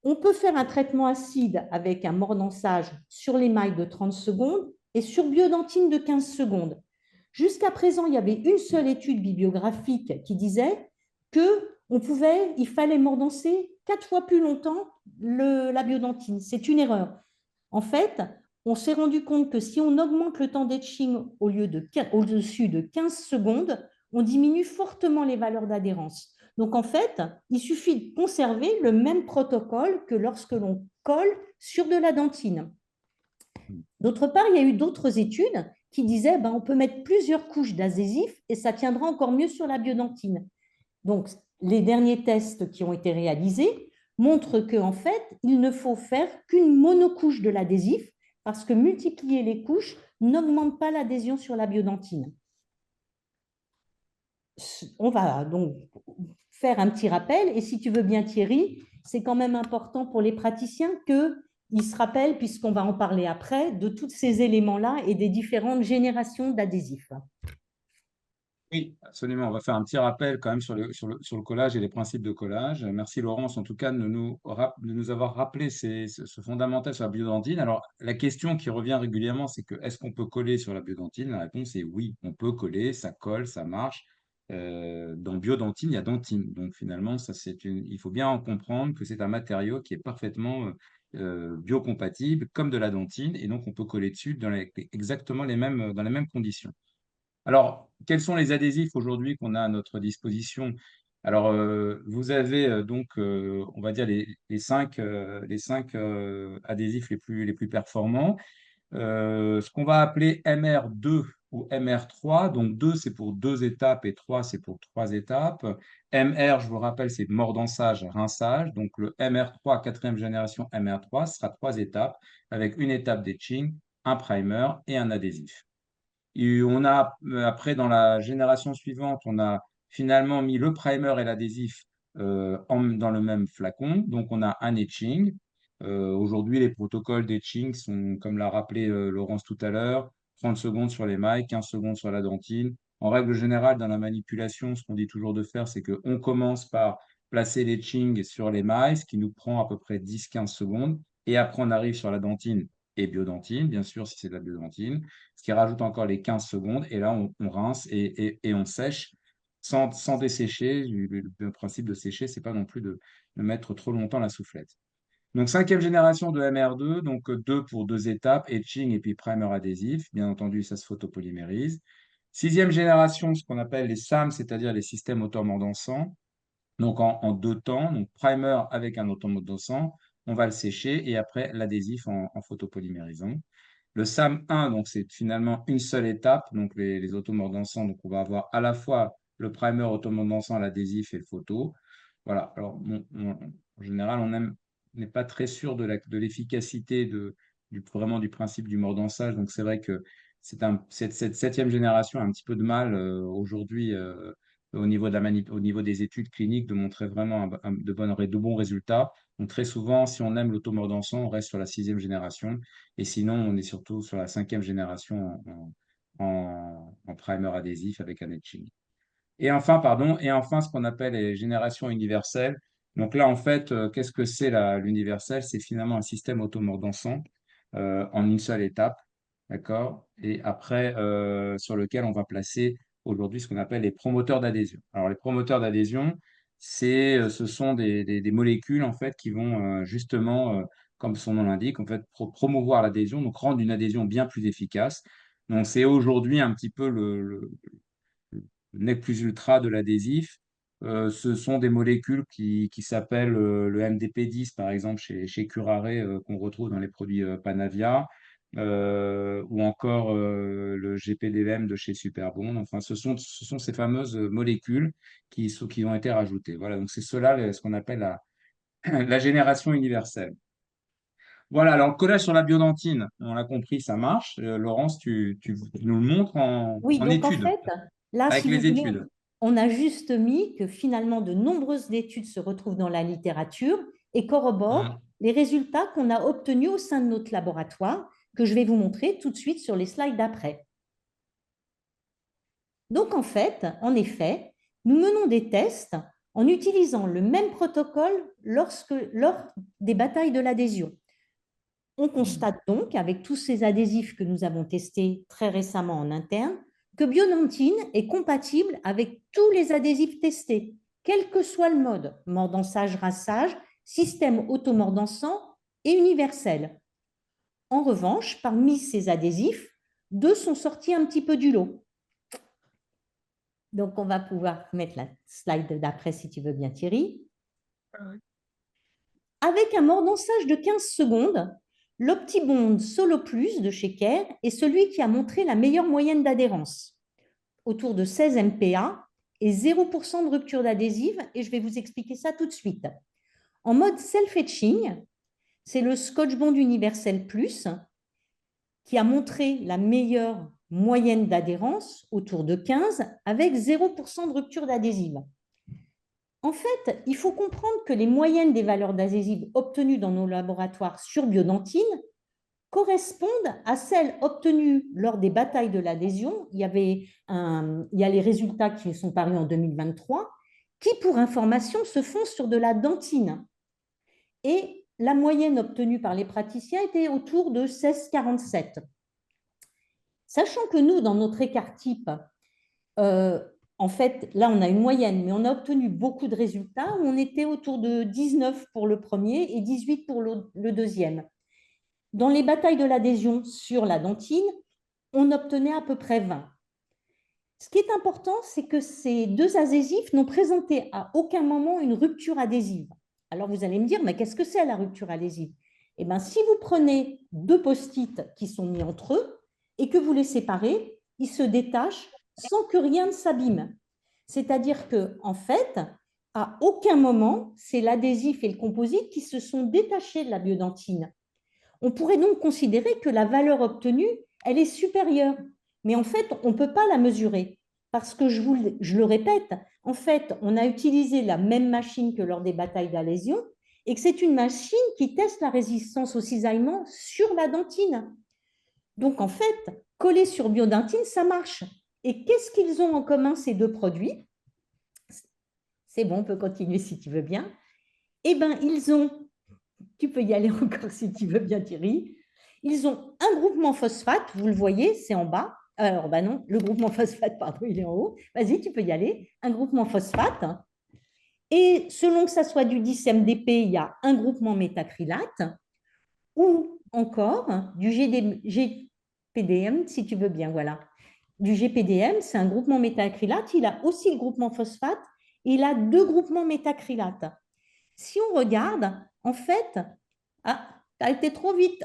On peut faire un traitement acide avec un mordançage sur l'émail de 30 secondes et sur biodentine de 15 secondes. Jusqu'à présent, il y avait une seule étude bibliographique qui disait qu'il fallait mordancer 4 fois plus longtemps la biodentine. C'est une erreur. En fait, on s'est rendu compte que si on augmente le temps d'etching au-dessus de 15 secondes, on diminue fortement les valeurs d'adhérence. Donc, en fait, il suffit de conserver le même protocole que lorsque l'on colle sur de la dentine. D'autre part, il y a eu d'autres études qui disaient on peut mettre plusieurs couches d'adhésif et ça tiendra encore mieux sur la biodentine. Donc, les derniers tests qui ont été réalisés montrent qu'en fait, il ne faut faire qu'une monocouche de l'adhésif parce que multiplier les couches n'augmente pas l'adhésion sur la biodentine. On va donc faire un petit rappel. Et si tu veux bien, Thierry, c'est quand même important pour les praticiens qu'ils se rappellent, puisqu'on va en parler après, de tous ces éléments-là et des différentes générations d'adhésifs. Oui, absolument. On va faire un petit rappel quand même sur le collage et les principes de collage. Merci Laurence, en tout cas, de nous avoir rappelé ce fondamental sur la biodentine. Alors, la question qui revient régulièrement, c'est que est-ce qu'on peut coller sur la biodentine? La réponse est oui, on peut coller, ça colle, ça marche. dans Biodentine, il y a dentine. Donc finalement, il faut bien en comprendre que c'est un matériau qui est parfaitement biocompatible, comme de la dentine, et donc on peut coller dessus exactement dans les mêmes conditions. Alors, quels sont les adhésifs aujourd'hui qu'on a à notre disposition? Alors, vous avez on va dire, les cinq adhésifs les plus performants. Ce qu'on va appeler MR2 ou MR3. Donc 2, c'est pour 2 étapes et 3, c'est pour 3 étapes. MR, je vous rappelle, c'est mordançage, rinçage. Donc le MR3, quatrième génération MR3, sera 3 étapes avec une étape d'etching, un primer et un adhésif. Et on a, après, dans la génération suivante, on a finalement mis le primer et l'adhésif dans le même flacon. Donc, on a un etching. Aujourd'hui, les protocoles d'etching sont, comme l'a rappelé Laurence tout à l'heure, 30 secondes sur les mailles, 15 secondes sur la dentine. En règle générale, dans la manipulation, ce qu'on dit toujours de faire, c'est qu'on commence par placer l'etching sur les mailles, ce qui nous prend à peu près 10-15 secondes. Et après, on arrive sur la dentine et biodentine, bien sûr, si c'est de la biodentine, ce qui rajoute encore les 15 secondes. Et là, on rince et on sèche sans dessécher. Le principe de sécher, c'est pas non plus de mettre trop longtemps la soufflette. Donc, cinquième génération de MR2, donc 2 pour 2 étapes, etching et puis primer adhésif. Bien entendu, ça se photopolymérise. Sixième génération, ce qu'on appelle les SAM, c'est-à-dire les systèmes automordants-sang. Donc, en 2 temps, donc primer avec un automordant-sang, on va le sécher et après l'adhésif en photopolymérisant. Le SAM1, donc c'est finalement une seule étape, donc les automordants-sang. Donc, on va avoir à la fois le primer automordant-sang, l'adhésif et le photo. Voilà. Alors, en général, on n'est pas très sûr de l'efficacité vraiment du principe du mordançage. Donc, c'est vrai que cette septième génération a un petit peu de mal aujourd'hui au niveau des études cliniques de montrer vraiment de bons résultats. Donc, très souvent, si on aime l'automordant-sang, on reste sur la sixième génération. Et sinon, on est surtout sur la cinquième génération en primer adhésif avec un etching. Et enfin, ce qu'on appelle les générations universelles. Donc là, en fait, qu'est-ce que c'est l'universel? C'est finalement un système automordant-sang en une seule étape, d'accord? Et après, sur lequel on va placer aujourd'hui ce qu'on appelle les promoteurs d'adhésion. Alors, les promoteurs d'adhésion, ce sont des molécules, en fait, qui vont justement, comme son nom l'indique, en fait, promouvoir l'adhésion, donc rendre une adhésion bien plus efficace. Donc, c'est aujourd'hui un petit peu le nec plus ultra de l'adhésif. Ce sont des molécules qui s'appellent le MDP10, par exemple, chez Curare, qu'on retrouve dans les produits Panavia, ou encore le GPDM de chez Superbond. Enfin, ce sont ces fameuses molécules qui ont été rajoutées. Voilà, donc c'est cela ce qu'on appelle la génération universelle. Voilà, alors le collage sur la biodentine, on l'a compris, ça marche. Laurence, tu nous le montres Oui, en donc en étude, fait, là, avec si vous les voulez, études. on a juste mis que finalement, de nombreuses études se retrouvent dans la littérature et corroborent Hum. les résultats qu'on a obtenus au sein de notre laboratoire, que je vais vous montrer tout de suite sur les slides d'après. Donc, en effet, nous menons des tests en utilisant le même protocole lors des batailles de l'adhésion. On constate donc, avec tous ces adhésifs que nous avons testés très récemment en interne, que Biodentine est compatible avec tous les adhésifs testés, quel que soit le mode, mordançage, rinçage, système automordançant et universel. En revanche, parmi ces adhésifs, 2 sont sortis un petit peu du lot. Donc, on va pouvoir mettre la slide d'après si tu veux bien, Thierry. Avec un mordançage de 15 secondes, l'Optibond Solo Plus de chez Care est celui qui a montré la meilleure moyenne d'adhérence, autour de 16 MPa et 0% de rupture d'adhésive, et je vais vous expliquer ça tout de suite. En mode self-etching, c'est le Scotch Bond Universel Plus qui a montré la meilleure moyenne d'adhérence, autour de 15, avec 0% de rupture d'adhésive. En fait, il faut comprendre que les moyennes des valeurs d'adhésive obtenues dans nos laboratoires sur Biodentine correspondent à celles obtenues lors des batailles de l'adhésion. Il y a les résultats qui sont parus en 2023, qui, pour information, se font sur de la dentine. Et la moyenne obtenue par les praticiens était autour de 16,47. Sachant que nous, dans notre écart type, En fait, là, on a une moyenne, mais on a obtenu beaucoup de résultats. On était autour de 19 pour le premier et 18 pour le deuxième. Dans les batailles de l'adhésion sur la dentine, on obtenait à peu près 20. Ce qui est important, c'est que ces deux adhésifs n'ont présenté à aucun moment une rupture adhésive. Alors vous allez me dire, mais qu'est-ce que c'est la rupture adhésive? Eh bien, si vous prenez deux post-it qui sont mis entre eux et que vous les séparez, ils se détachent sans que rien ne s'abîme. C'est-à-dire que, en fait, à aucun moment, c'est l'adhésif et le composite qui se sont détachés de la biodentine. On pourrait donc considérer que la valeur obtenue, elle est supérieure. Mais en fait, on ne peut pas la mesurer. Parce que, je le répète, en fait, on a utilisé la même machine que lors des batailles d'adhésion et que c'est une machine qui teste la résistance au cisaillement sur la dentine. Donc, en fait, coller sur biodentine, ça marche. Et qu'est-ce qu'ils ont en commun, ces deux produits? C'est bon, on peut continuer si tu veux bien. Eh bien, tu peux y aller encore si tu veux bien, Thierry. Ils ont un groupement phosphate, vous le voyez, c'est en bas. Alors, ben non, le groupement phosphate, pardon, il est en haut. Vas-y, tu peux y aller. Un groupement phosphate. Et selon que ça soit du 10-MDP, il y a un groupement métacrylate ou encore du GPDM, si tu veux bien, voilà. Du GPDM, c'est un groupement métacrylate. Il a aussi le groupement phosphate et il a deux groupements métacrylates. Si on regarde, en fait, ah, tu as été trop vite.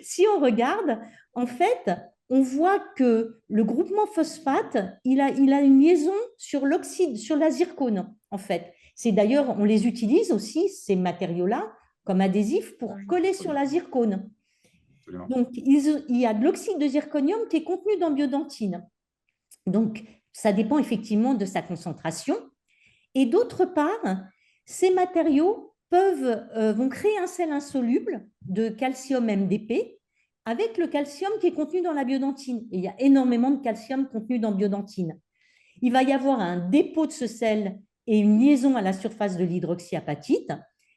Si on regarde, en fait, on voit que le groupement phosphate, il a une liaison sur l'oxyde, sur la zircone, en fait. C'est d'ailleurs, on les utilise aussi, ces matériaux-là, comme adhésifs pour coller sur la zircone. Absolument. Donc, il y a de l'oxyde de zirconium qui est contenu dans biodentine. Donc, ça dépend effectivement de sa concentration. Et d'autre part, ces matériaux vont créer un sel insoluble de calcium MDP avec le calcium qui est contenu dans la biodentine. Et il y a énormément de calcium contenu dans la biodentine. Il va y avoir un dépôt de ce sel et une liaison à la surface de l'hydroxyapatite.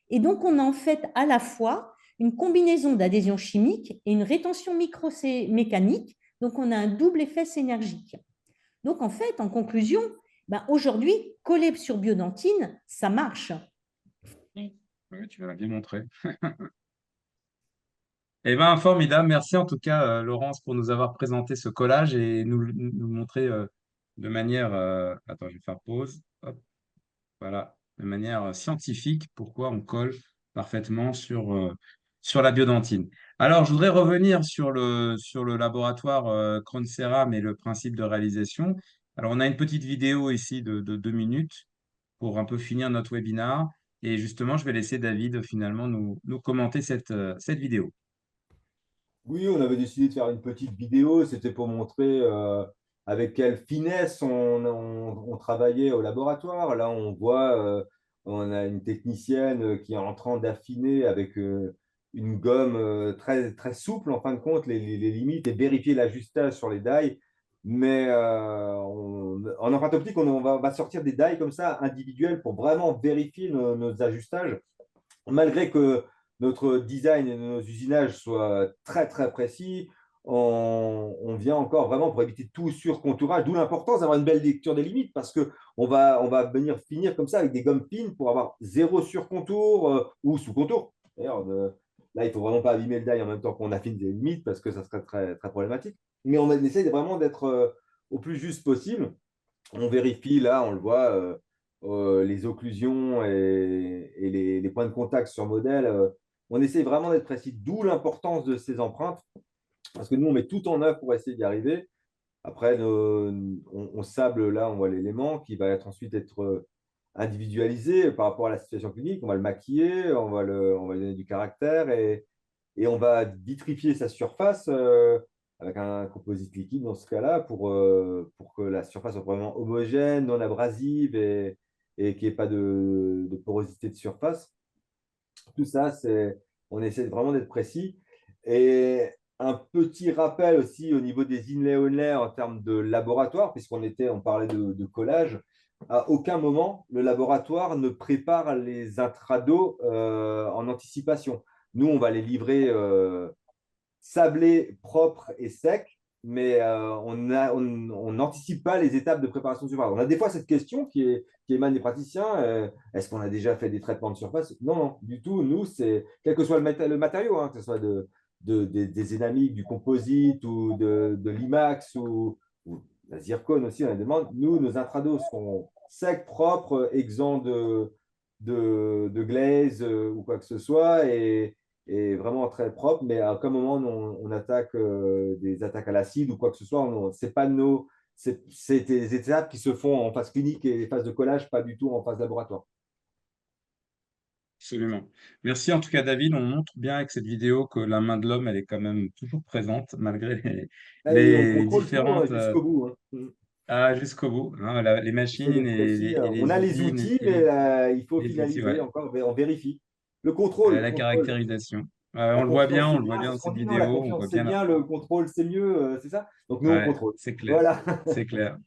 Et donc, on a en fait à la fois une combinaison d'adhésion chimique et une rétention micromécanique. Donc, on a un double effet synergique. Donc, en fait, en conclusion, aujourd'hui, coller sur biodentine, ça marche. Oui, tu l'as bien montré. Eh bien, formidable. Merci en tout cas, Laurence, pour nous avoir présenté ce collage et nous montrer de manière. Attends, je vais faire pause. Hop, voilà, de manière scientifique pourquoi on colle parfaitement sur la biodentine. Alors, je voudrais revenir sur le laboratoire Cronseram et le principe de réalisation. Alors, on a une petite vidéo ici de 2 minutes pour un peu finir notre webinaire. Et justement, je vais laisser David finalement nous commenter cette vidéo. Oui, on avait décidé de faire une petite vidéo. C'était pour montrer avec quelle finesse on travaillait au laboratoire. Là, on voit, on a une technicienne qui est en train d'affiner avec une gomme très, très souple, en fin de compte, les limites et vérifier l'ajustage sur les die. Mais en empreinte optique, on va sortir des die comme ça, individuels, pour vraiment vérifier nos ajustages, malgré que notre design et nos usinages soient très, très précis. On vient encore vraiment pour éviter tout surcontourage, d'où l'importance d'avoir une belle lecture des limites, parce qu'on va venir finir comme ça avec des gommes fines pour avoir zéro surcontour ou sous-contour. D'ailleurs, là, il ne faut vraiment pas abîmer le die en même temps qu'on affine des limites, parce que ça serait très, très problématique. Mais on essaie vraiment d'être au plus juste possible. On vérifie, là, on le voit, les occlusions et les points de contact sur modèle. On essaie vraiment d'être précis, d'où l'importance de ces empreintes, parce que nous, on met tout en œuvre pour essayer d'y arriver. Après, on sable, là, on voit l'élément qui va ensuite être individualisé par rapport à la situation clinique. On va le maquiller, on va lui donner du caractère et on va vitrifier sa surface avec un composite liquide dans ce cas-là pour que la surface soit vraiment homogène, non abrasive et qu'il n'y ait pas de porosité de surface. Tout ça, on essaie vraiment d'être précis. Et un petit rappel aussi au niveau des inlay-onlay en termes de laboratoire, on parlait de collage. À aucun moment, le laboratoire ne prépare les intrados en anticipation. Nous, on va les livrer sablés, propres et secs. mais on n'anticipe pas les étapes de préparation de surface. On a des fois cette question qui émane des praticiens, est-ce qu'on a déjà fait des traitements de surface? Non, non, du tout. Nous, c'est quel que soit le matériau, hein, que ce soit des énamiques, du composite ou de l'IMAX ou la zircone aussi, on a des demandes. Nous, nos intrados sont secs, propres, exempts de glaze ou quoi que ce soit. Et vraiment très propre, mais à aucun moment on attaque des attaques à l'acide ou quoi que ce soit. C'est pas c'est des étapes qui se font en phase clinique et phase de collage, pas du tout en phase laboratoire. Absolument. Merci en tout cas, David. On montre bien avec cette vidéo que la main de l'homme, elle est quand même toujours présente malgré Et on les contrôle tout différentes jusqu'au bout, hein. jusqu'au bout, hein, les Essayer machines d'être précis. et On les a les usines outils, mais il faut les outils, finaliser ouais. encore, on vérifie. Le La contrôle. caractérisation. La confiance, On c'est le voit bien, bien c'est dans ce qu'on cette dit, non? La vidéo. On confiance, voit c'est bien. bien, le contrôle, c'est mieux, c'est ça? Donc nous, on Ouais, contrôle. c'est clair. Voilà. C'est clair.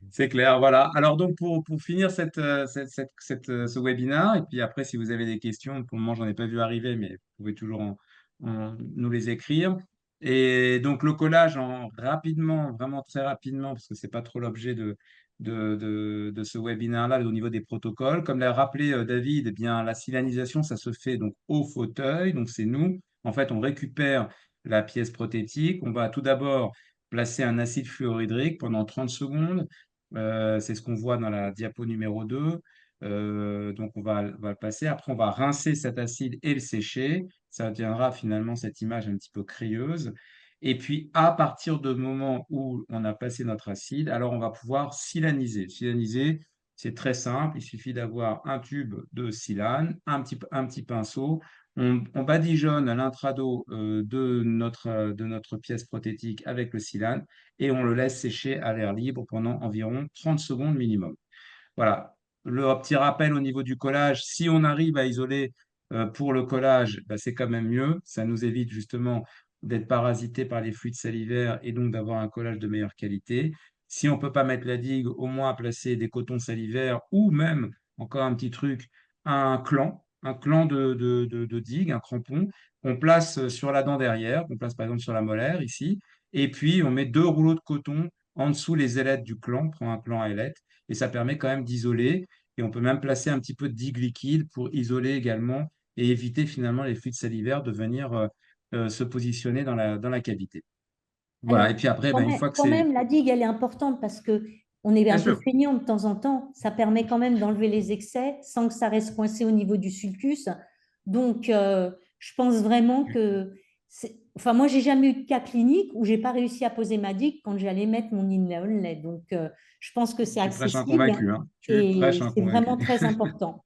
C'est clair, voilà. Alors donc pour finir ce webinaire, et puis après si vous avez des questions, pour le moment j'en ai pas vu arriver, mais vous pouvez toujours nous les écrire. Et donc le collage rapidement, vraiment très rapidement, parce que c'est pas trop l'objet de ce webinaire-là au niveau des protocoles. Comme l'a rappelé David, eh bien la silanisation, ça se fait donc au fauteuil, donc c'est nous. En fait, on récupère la pièce prothétique. On va tout d'abord placer un acide fluorhydrique pendant 30 secondes. C'est ce qu'on voit dans la diapo numéro 2. Donc, on va le passer. Après, on va rincer cet acide et le sécher. Ça obtiendra finalement cette image un petit peu crieuse. Et puis, à partir du moment où on a passé notre acide, alors on va pouvoir silaniser. Silaniser, c'est très simple. Il suffit d'avoir un tube de silane, un petit pinceau. On badigeonne l'intrado de notre pièce prothétique avec le silane et on le laisse sécher à l'air libre pendant environ 30 secondes minimum. Voilà. Le petit rappel au niveau du collage, si on arrive à isoler pour le collage, bah, c'est quand même mieux. Ça nous évite justement d'être parasité par les fluides salivaires et donc d'avoir un collage de meilleure qualité. Si on ne peut pas mettre la digue, au moins placer des cotons salivaires ou même, encore un petit truc, un clan de digue, un crampon, qu'on place sur la dent derrière, qu'on place par exemple sur la molaire ici, et puis on met 2 rouleaux de coton en dessous les ailettes du clan, on prend un clan à ailettes et ça permet quand même d'isoler. Et on peut même placer un petit peu de digue liquide pour isoler également et éviter finalement les fluides salivaires de venir se positionner dans la cavité. Voilà. Alors, Et puis après, ben, une fois que quand c'est... même, la digue, elle est importante parce que on est Bien un peu sûr, feignant de temps en temps. Ça permet quand même d'enlever les excès sans que ça reste coincé au niveau du sulcus. Donc, je pense vraiment que... Enfin, moi, j'ai jamais eu de cas clinique où j'ai pas réussi à poser ma digue quand j'allais mettre mon inlay onlay. Donc, je pense que c'est tu prêches un accessible convaincu, hein. Tu prêches et un c'est vraiment convaincu. très important.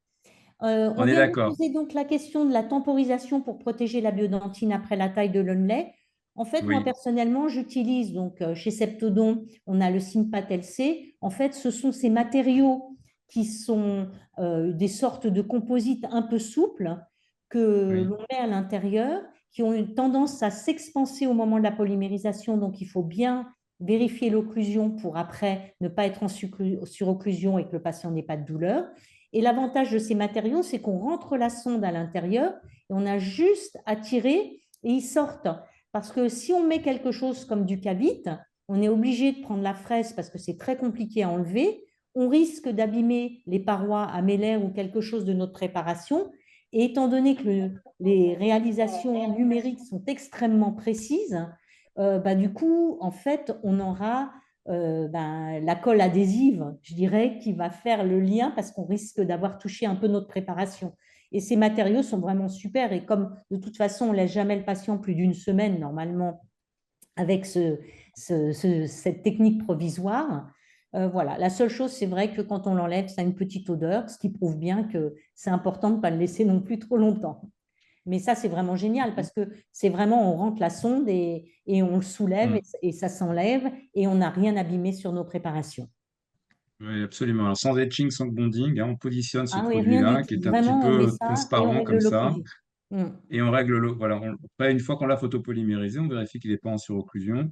On On est vient de d'accord. poser donc la question de la temporisation pour protéger la biodentine après la taille de l'onlay. En fait, moi Oui, personnellement, j'utilise donc chez Septodon, on a le Simpat LC. En fait, ce sont ces matériaux qui sont des sortes de composites un peu souples que oui. l'on met à l'intérieur, qui ont une tendance à s'expanser au moment de la polymérisation. Donc, il faut bien vérifier l'occlusion pour après ne pas être en surocclusion et que le patient n'ait pas de douleur. Et l'avantage de ces matériaux, c'est qu'on rentre la sonde à l'intérieur et on a juste à tirer et ils sortent. Parce que si on met quelque chose comme du cavite, on est obligé de prendre la fraise parce que c'est très compliqué à enlever. On risque d'abîmer les parois améllaires ou quelque chose de notre préparation. Et étant donné que les réalisations numériques sont extrêmement précises, bah, du coup, en fait, on aura la colle adhésive, je dirais, qui va faire le lien parce qu'on risque d'avoir touché un peu notre préparation. Et ces matériaux sont vraiment super. Et comme de toute façon, on ne laisse jamais le patient plus d'une semaine normalement avec cette technique provisoire, voilà. La seule chose, c'est vrai que quand on l'enlève, ça a une petite odeur, ce qui prouve bien que c'est important de ne pas le laisser non plus trop longtemps. Mais ça, c'est vraiment génial parce que c'est vraiment, on rentre la sonde et on le soulève Mm. et ça s'enlève et on n'a rien abîmé sur nos préparations. Oui, absolument. Alors, sans etching, sans bonding, hein, on positionne ce Ah oui, rien du produit-là tout. qui est un petit Vraiment, on met peu ça et on transparent règle comme ça. l'occlusion. Mm. Et on règle Après, une fois qu'on l'a photopolymérisé, on vérifie qu'il n'est pas en surocclusion.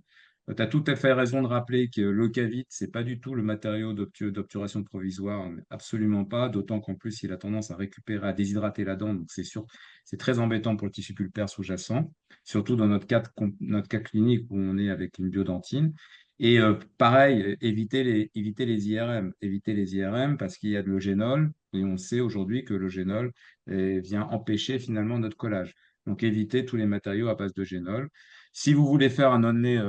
Tu as tout à fait raison de rappeler que le Cavite, c'est pas du tout le matériau d'obturation provisoire, mais absolument pas, d'autant qu'en plus, il a tendance à récupérer, à déshydrater la dent, donc c'est sûr, c'est très embêtant pour le tissu pulpaire sous-jacent, surtout dans notre cas clinique où on est avec une biodentine. Et pareil, éviter les IRM, éviter les IRM parce qu'il y a de l'eugénol, et on sait aujourd'hui que l'eugénol vient empêcher finalement notre collage. Donc éviter tous les matériaux à base d'eugénol. Si vous voulez faire un onnelet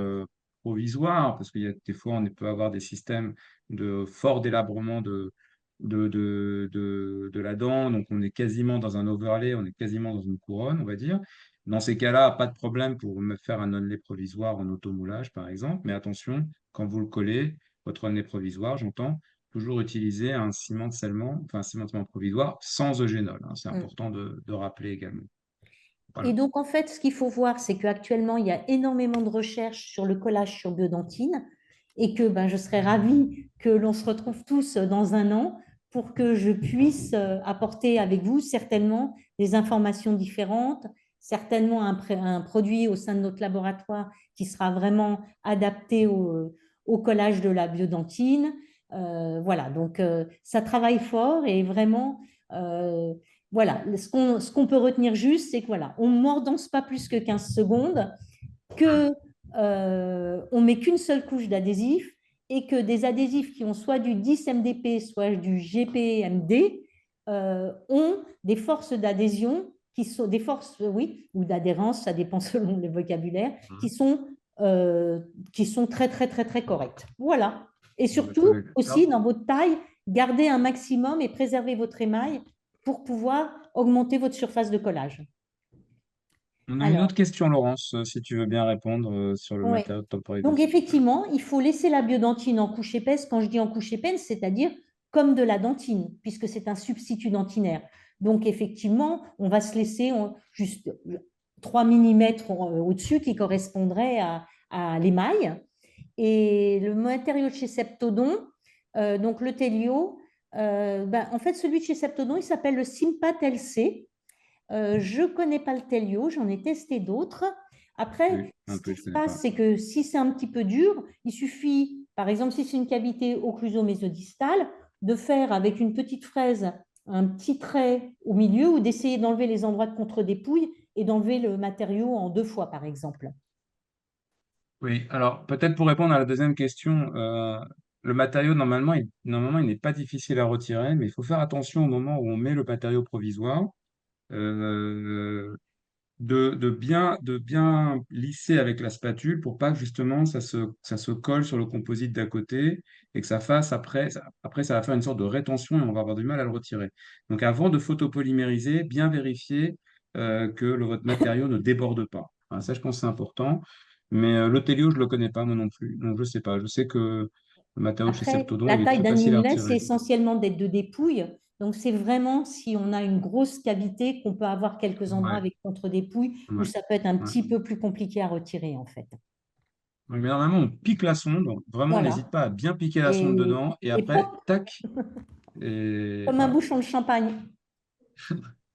provisoire, parce qu'il y a des fois, on peut avoir des systèmes de fort délabrement de la dent, donc on est quasiment dans un overlay, on est quasiment dans une couronne, on va dire. Dans ces cas-là, pas de problème pour me faire un onnelet provisoire en automoulage, par exemple, mais attention, quand vous le collez, votre onnelet provisoire, j'entends, toujours utiliser un ciment de scellement, enfin un cimentement provisoire sans eugénol, hein. C'est Mm. important de rappeler également. Et Voilà. donc, en fait, ce qu'il faut voir, c'est qu'actuellement, il y a énormément de recherches sur le collage sur biodentine et que ben, je serais ravie que l'on se retrouve tous dans un an pour que je puisse apporter avec vous certainement des informations différentes, certainement un produit au sein de notre laboratoire qui sera vraiment adapté au collage de la biodentine. Voilà, donc ça travaille fort et vraiment, voilà, ce qu'on peut retenir juste, c'est que voilà, on ne mordance pas plus que 15 secondes, que on met qu'une seule couche d'adhésif et que des adhésifs qui ont soit du 10 MDP, soit du GPMD ont des forces d'adhésion qui sont des forces, oui, ou d'adhérence, ça dépend selon le vocabulaire, qui sont très, très, très, très correctes. Voilà. Et surtout, aussi, dans votre taille, gardez un maximum et préservez votre émail pour pouvoir augmenter votre surface de collage. On a une Alors, autre question, Laurence, si tu veux bien répondre sur le oui. matériau de Donc, temporisation. effectivement, il faut laisser la biodentine en couche épaisse. Quand je dis en couche épaisse, c'est-à-dire comme de la dentine, puisque c'est un substitut dentinaire. Donc, effectivement, on va se laisser juste 3 millimètres au-dessus qui correspondrait à l'émail. Et le matériau de chez Septodon, donc le Telio, ben, en fait, celui de chez Septodon, il s'appelle le Simpat LC. Je ne connais pas le Telio, j'en ai testé d'autres. Après, Oui, ce un peu, qui je se connais passe, pas. c'est que si c'est un petit peu dur, il suffit, par exemple, si c'est une cavité occluso-mésodistale, de faire avec une petite fraise un petit trait au milieu ou d'essayer d'enlever les endroits de contre-dépouille et d'enlever le matériau en 2 fois, par exemple. Oui, alors peut-être pour répondre à la deuxième question, le matériau, normalement, il n'est pas difficile à retirer, mais il faut faire attention au moment où on met le matériau provisoire, euh, de bien lisser avec la spatule pour pas que justement ça se colle sur le composite d'à côté et que ça fasse après, ça va faire une sorte de rétention et on va avoir du mal à le retirer. Donc avant de photopolymériser, bien vérifier que votre matériau ne déborde pas. Voilà, ça, je pense que c'est important. Mais le Télio, je ne le connais pas moi non plus. Donc je ne sais pas. Je sais que le matériau de chez Après, Septodon, la il est taille très d'un facile à inlet, c'est retirer. essentiellement d'être de dépouille. Donc, c'est vraiment si on a une grosse cavité qu'on peut avoir quelques endroits Ouais, avec contre-dépouille où ouais, ça peut être un ouais. petit peu plus compliqué à retirer, en fait. Mais normalement, on pique la sonde. Donc vraiment, n'hésite Voilà. pas à bien piquer la sonde Et, dedans. Et et après, pop, tac. Et comme un voilà. bouchon de champagne.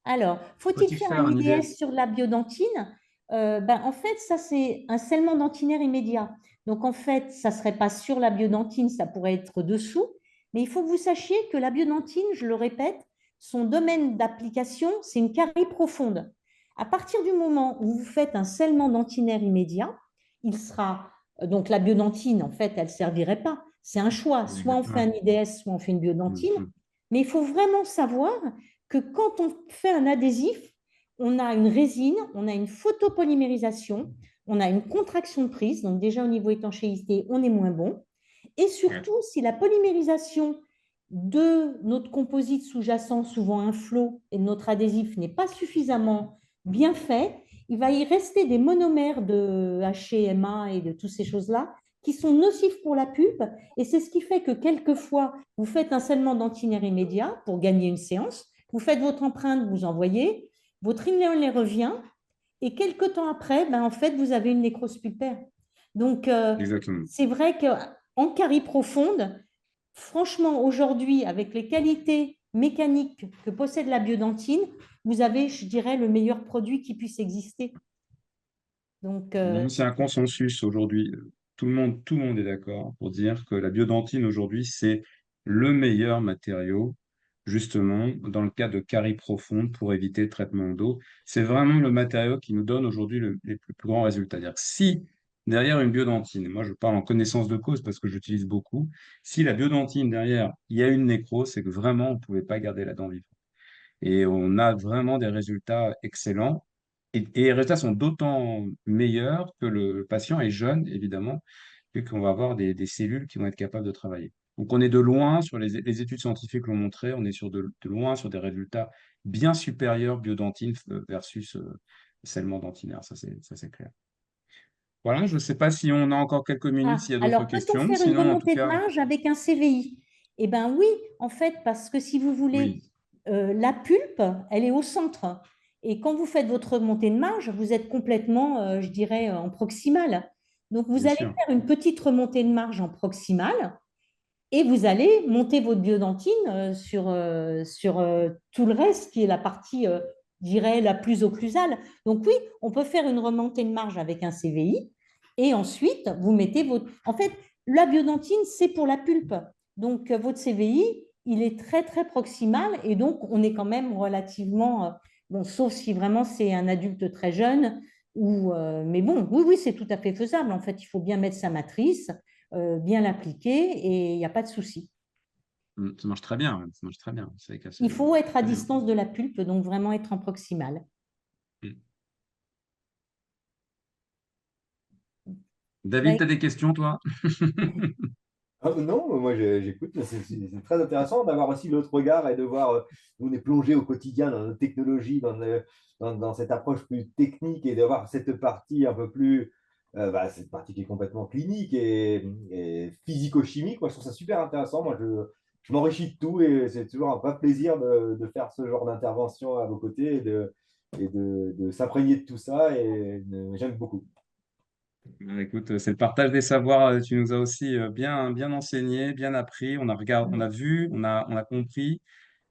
Alors, faut-il Faut-il faire faire un un IDS IDS? sur la biodentine? Ben, en fait, ça, c'est un scellement dentinaire immédiat. Donc, en fait, ça ne serait pas sur la biodentine, ça pourrait être dessous. Mais il faut que vous sachiez que la biodentine, je le répète, son domaine d'application, c'est une carie profonde. À partir du moment où vous faites un scellement dentinaire immédiat, il sera. Donc, la biodentine, en fait, elle ne servirait pas. C'est un choix. Soit on fait Exactement. un IDS, soit on fait une biodentine. Mhm. Mais il faut vraiment savoir que quand on fait un adhésif, on a une résine, on a une photopolymérisation, on a une contraction de prise, donc déjà au niveau étanchéité, on est moins bon. Et Ouais. surtout, si la polymérisation de notre composite sous-jacent, souvent un flot, et de notre adhésif n'est pas suffisamment bien fait, il va y rester des monomères de HMA et de toutes ces choses-là qui sont nocifs pour la pulpe. Et c'est ce qui fait que quelquefois, vous faites un scellement dentinaire immédiat pour gagner une séance, vous faites votre empreinte, vous envoyez, votre innéolé revient, et quelques temps après, ben, en fait, vous avez une nécrose pulpaire. Donc, Exactement. c'est vrai qu'en carie profonde, franchement, aujourd'hui, avec les qualités mécaniques que possède la biodentine, vous avez, je dirais, le meilleur produit qui puisse exister. Donc, C'est un consensus aujourd'hui. tout le monde est d'accord pour dire que la biodentine aujourd'hui, c'est le meilleur matériau, justement, dans le cas de caries profondes pour éviter le traitement d'eau. C'est vraiment le matériau qui nous donne aujourd'hui les plus grands résultats. C'est-à-dire que si derrière une biodentine, moi je parle en connaissance de cause parce que j'utilise beaucoup, si la biodentine derrière, il y a une nécrose, c'est que vraiment on ne pouvait pas garder la dent vivante. Et on a vraiment des résultats excellents. Et les résultats sont d'autant meilleurs que le patient est jeune, évidemment, vu qu'on va avoir des cellules qui vont être capables de travailler. Donc on est de loin, sur les études scientifiques l'ont montré, on est de loin sur des résultats bien supérieurs biodentine versus seulement dentinaire, ça c'est clair. Voilà, je ne sais pas si on a encore quelques minutes, Ah, s'il y a d'autres alors, peut-on questions. faire une Sinon, en tout remontée de cas, marge avec un CVI? Eh bien oui, en fait, parce que si vous voulez, oui, la pulpe, elle est au centre. Et quand vous faites votre remontée de marge, vous êtes complètement, je dirais, en proximal. Donc, vous bien allez sûr. faire une petite remontée de marge en proximal et vous allez monter votre biodentine sur tout le reste, qui est la partie, je dirais, la plus occlusale. Donc oui, on peut faire une remontée de marge avec un CVI et ensuite, vous mettez votre... En fait, la biodentine, c'est pour la pulpe. Donc, votre CVI, il est très, très proximal et donc, on est quand même relativement... bon, sauf si vraiment c'est un adulte très jeune, mais bon, oui, oui, c'est tout à fait faisable. En fait, il faut bien mettre sa matrice, bien l'appliquer et il n'y a pas de souci. Ça marche très bien, ça marche très bien. C'est Il faut être à très bien. distance de la pulpe, donc vraiment être en proximal. Mm. Ben, David, tu as des questions, toi? Ah, non, moi j'écoute, c'est très intéressant d'avoir aussi l'autre regard et de voir, nous on est plongé au quotidien dans nos technologies, dans cette approche plus technique et d'avoir cette partie un peu plus, cette partie qui est complètement clinique et physico-chimique. Moi je trouve ça super intéressant. Moi je m'enrichis de tout et c'est toujours un vrai plaisir de faire ce genre d'intervention à vos côtés et de s'imprégner de tout ça et j'aime beaucoup. Écoute, c'est le partage des savoirs. Tu nous as aussi bien enseigné, bien appris. On a vu, on a compris.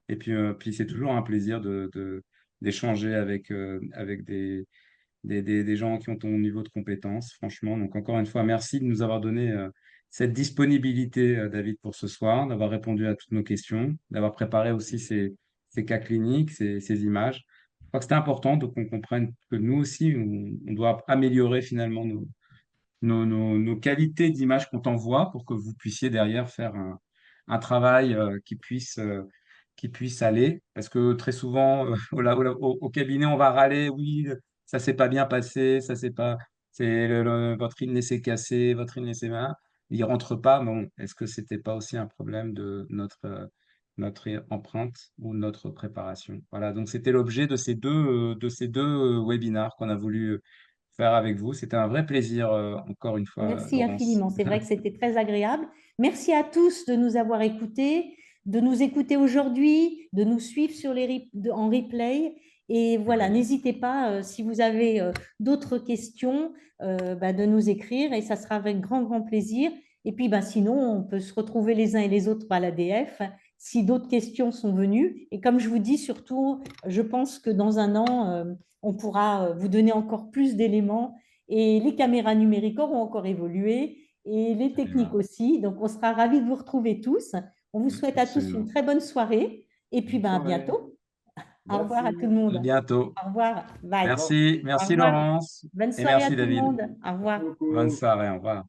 Et puis c'est toujours un plaisir d'échanger avec des gens qui ont ton niveau de compétence, franchement. Donc, encore une fois, merci de nous avoir donné cette disponibilité, David, pour ce soir, d'avoir répondu à toutes nos questions, d'avoir préparé aussi ces cas cliniques, ces images. Je crois que c'était important qu'on comprenne que nous aussi, on doit améliorer finalement nos qualités d'image qu'on t'envoie pour que vous puissiez derrière faire un travail qui puisse aller. Parce que très souvent, au cabinet, on va râler, oui, ça s'est pas bien passé, ça s'est pas, votre inné s'est cassé, votre inné s'est mal. Il rentre pas. Bon, est-ce que c'était pas aussi un problème de notre empreinte ou notre préparation? Voilà, donc c'était l'objet de ces deux webinars qu'on a voulu faire avec vous. C'était un vrai plaisir, encore une fois, merci Laurence. infiniment. C'est vrai que c'était très agréable. Merci à tous de nous avoir écoutés, de nous écouter aujourd'hui, de nous suivre sur en replay. Et voilà, Oui, n'hésitez pas, si vous avez d'autres questions, de nous écrire et ça sera avec grand, grand plaisir. Et puis, sinon, on peut se retrouver les uns et les autres à l'ADF si d'autres questions sont venues. Et comme je vous dis, surtout, je pense que dans un an, on pourra vous donner encore plus d'éléments et les caméras numériques auront encore évolué et les techniques absolument. aussi. Donc, on sera ravis de vous retrouver tous. On vous souhaite à tous une Absolument. très bonne soirée et puis Bonne à soirée. bientôt. Au revoir à tout le Merci. À monde. bientôt. Au revoir. Bye. Au revoir. Merci, Au merci revoir. Laurence Bonne et soirée à merci tout le David. monde. Au Merci revoir. Bonne beaucoup. soirée, au revoir.